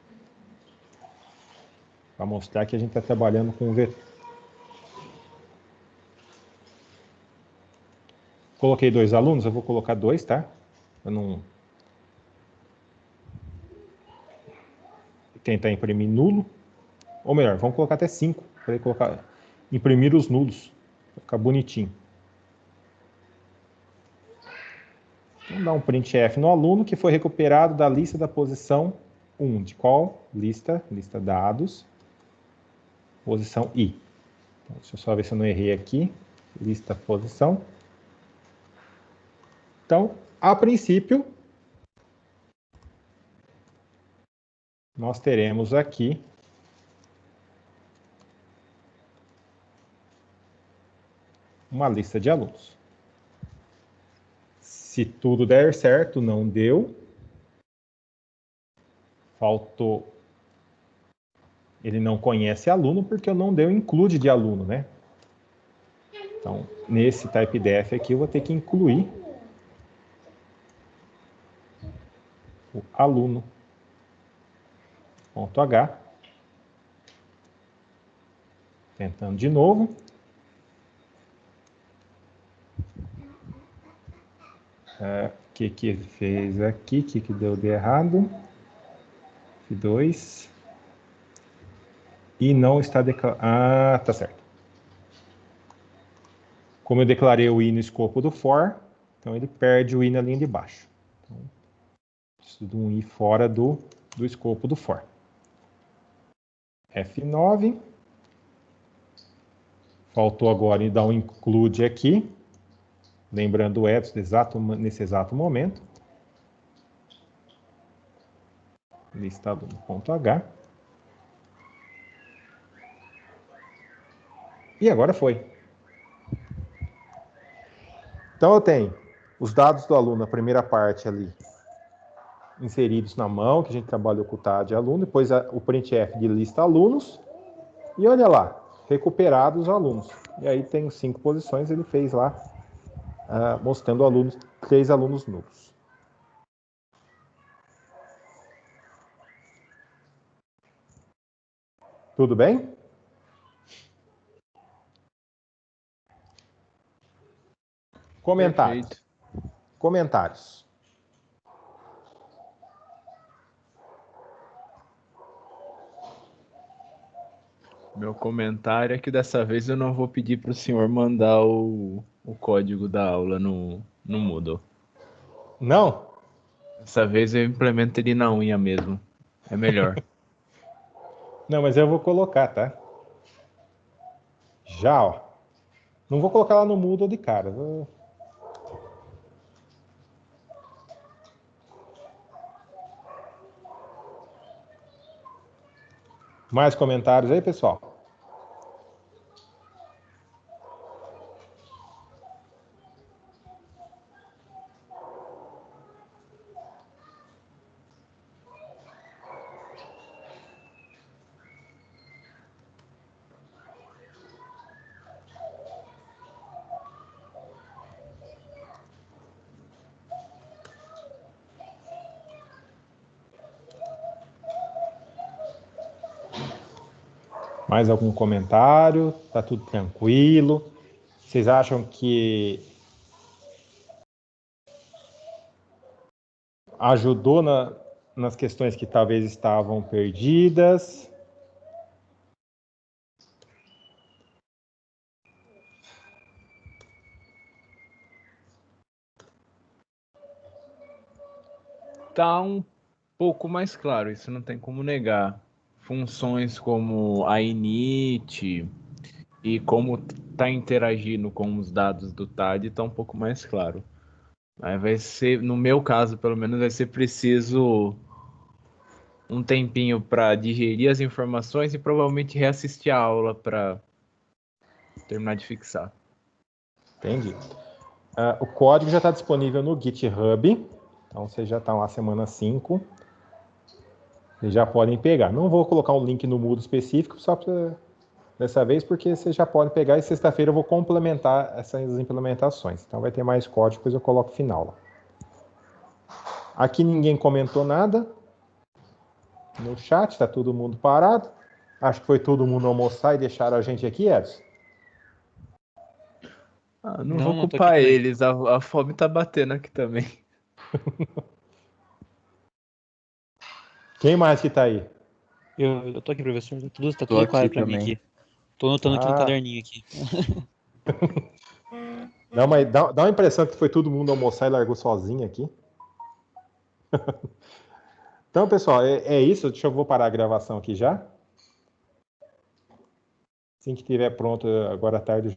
A: Para mostrar que a gente está trabalhando com o vetor. Coloquei 2 alunos, eu vou colocar 2, tá? Eu não... tentar imprimir nulo. Ou melhor, vamos colocar até 5 para ele colocar, imprimir os nulos. Vai ficar bonitinho. Vamos dar um printf no aluno que foi recuperado da lista da posição 1. De qual? Lista dados, posição I. Então, deixa eu só ver se eu não errei aqui. Lista posição. Então, a princípio, nós teremos aqui uma lista de alunos. Se tudo der certo, não deu. Faltou. Ele não conhece aluno porque eu não dei o include de aluno, né? Então, nesse typedef aqui, eu vou ter que incluir o aluno. Ponto H. Tentando de novo. O que ele fez aqui? O que deu de errado? F2. E não está declarado. Ah, tá certo. Como eu declarei o i no escopo do for, então ele perde o i na linha de baixo. Então, preciso de um i fora do escopo do for. F9. Faltou agora dar um include aqui. Lembrando o ethos nesse exato momento. Lista aluno.h. E agora foi. Então eu tenho os dados do aluno, a primeira parte ali, inseridos na mão, que a gente trabalhou com o TAD de aluno, depois o printf de lista alunos, e olha lá, recuperados os alunos. E aí tem 5 posições, ele fez lá, mostrando 3 alunos nulos. Tudo bem? Comentários.
B: Perfeito.
A: Comentários.
B: Meu comentário é que dessa vez eu não vou pedir para o senhor mandar o código da aula no Moodle.
A: Não?
B: Dessa vez eu implemento ele na unha mesmo. É melhor.
A: Não, mas eu vou colocar, tá? Já, ó. Não vou colocar lá no Moodle de cara. Mais comentários aí, pessoal? Mais algum comentário? Tá tudo tranquilo? Vocês acham que ajudou nas questões que talvez estavam perdidas?
B: Tá um pouco mais claro, isso não tem como negar. Funções como a init e como tá interagindo com os dados do TAD tá um pouco mais claro. Aí vai ser, no meu caso, pelo menos, vai ser preciso um tempinho para digerir as informações e provavelmente reassistir a aula para terminar de fixar.
A: Entendi. O código já está disponível no GitHub. Então, vocês já estão lá semana 5. Vocês já podem pegar. Não vou colocar um link no Moodle específico, só para dessa vez, porque vocês já podem pegar e sexta-feira eu vou complementar essas implementações. Então, vai ter mais código, depois eu coloco final lá. Aqui ninguém comentou nada. No chat, está todo mundo parado. Acho que foi todo mundo almoçar e deixaram a gente aqui, Edson.
B: Não
D: Não,
B: vou
D: não tô
B: culpar
D: aqui também.
B: eles, a fome tá batendo aqui também.
A: Quem mais que está aí?
E: Eu tô aqui, professor. Tá
D: Tô
E: tudo claro
D: aqui
E: pra mim
D: também.
E: aqui. Tô anotando aqui no
A: Ah.
E: caderninho aqui.
A: Não, mas dá uma impressão que foi todo mundo almoçar e largou sozinho aqui. Então, pessoal, é isso. Deixa eu vou parar a gravação aqui já. Assim que estiver pronto, agora à tarde,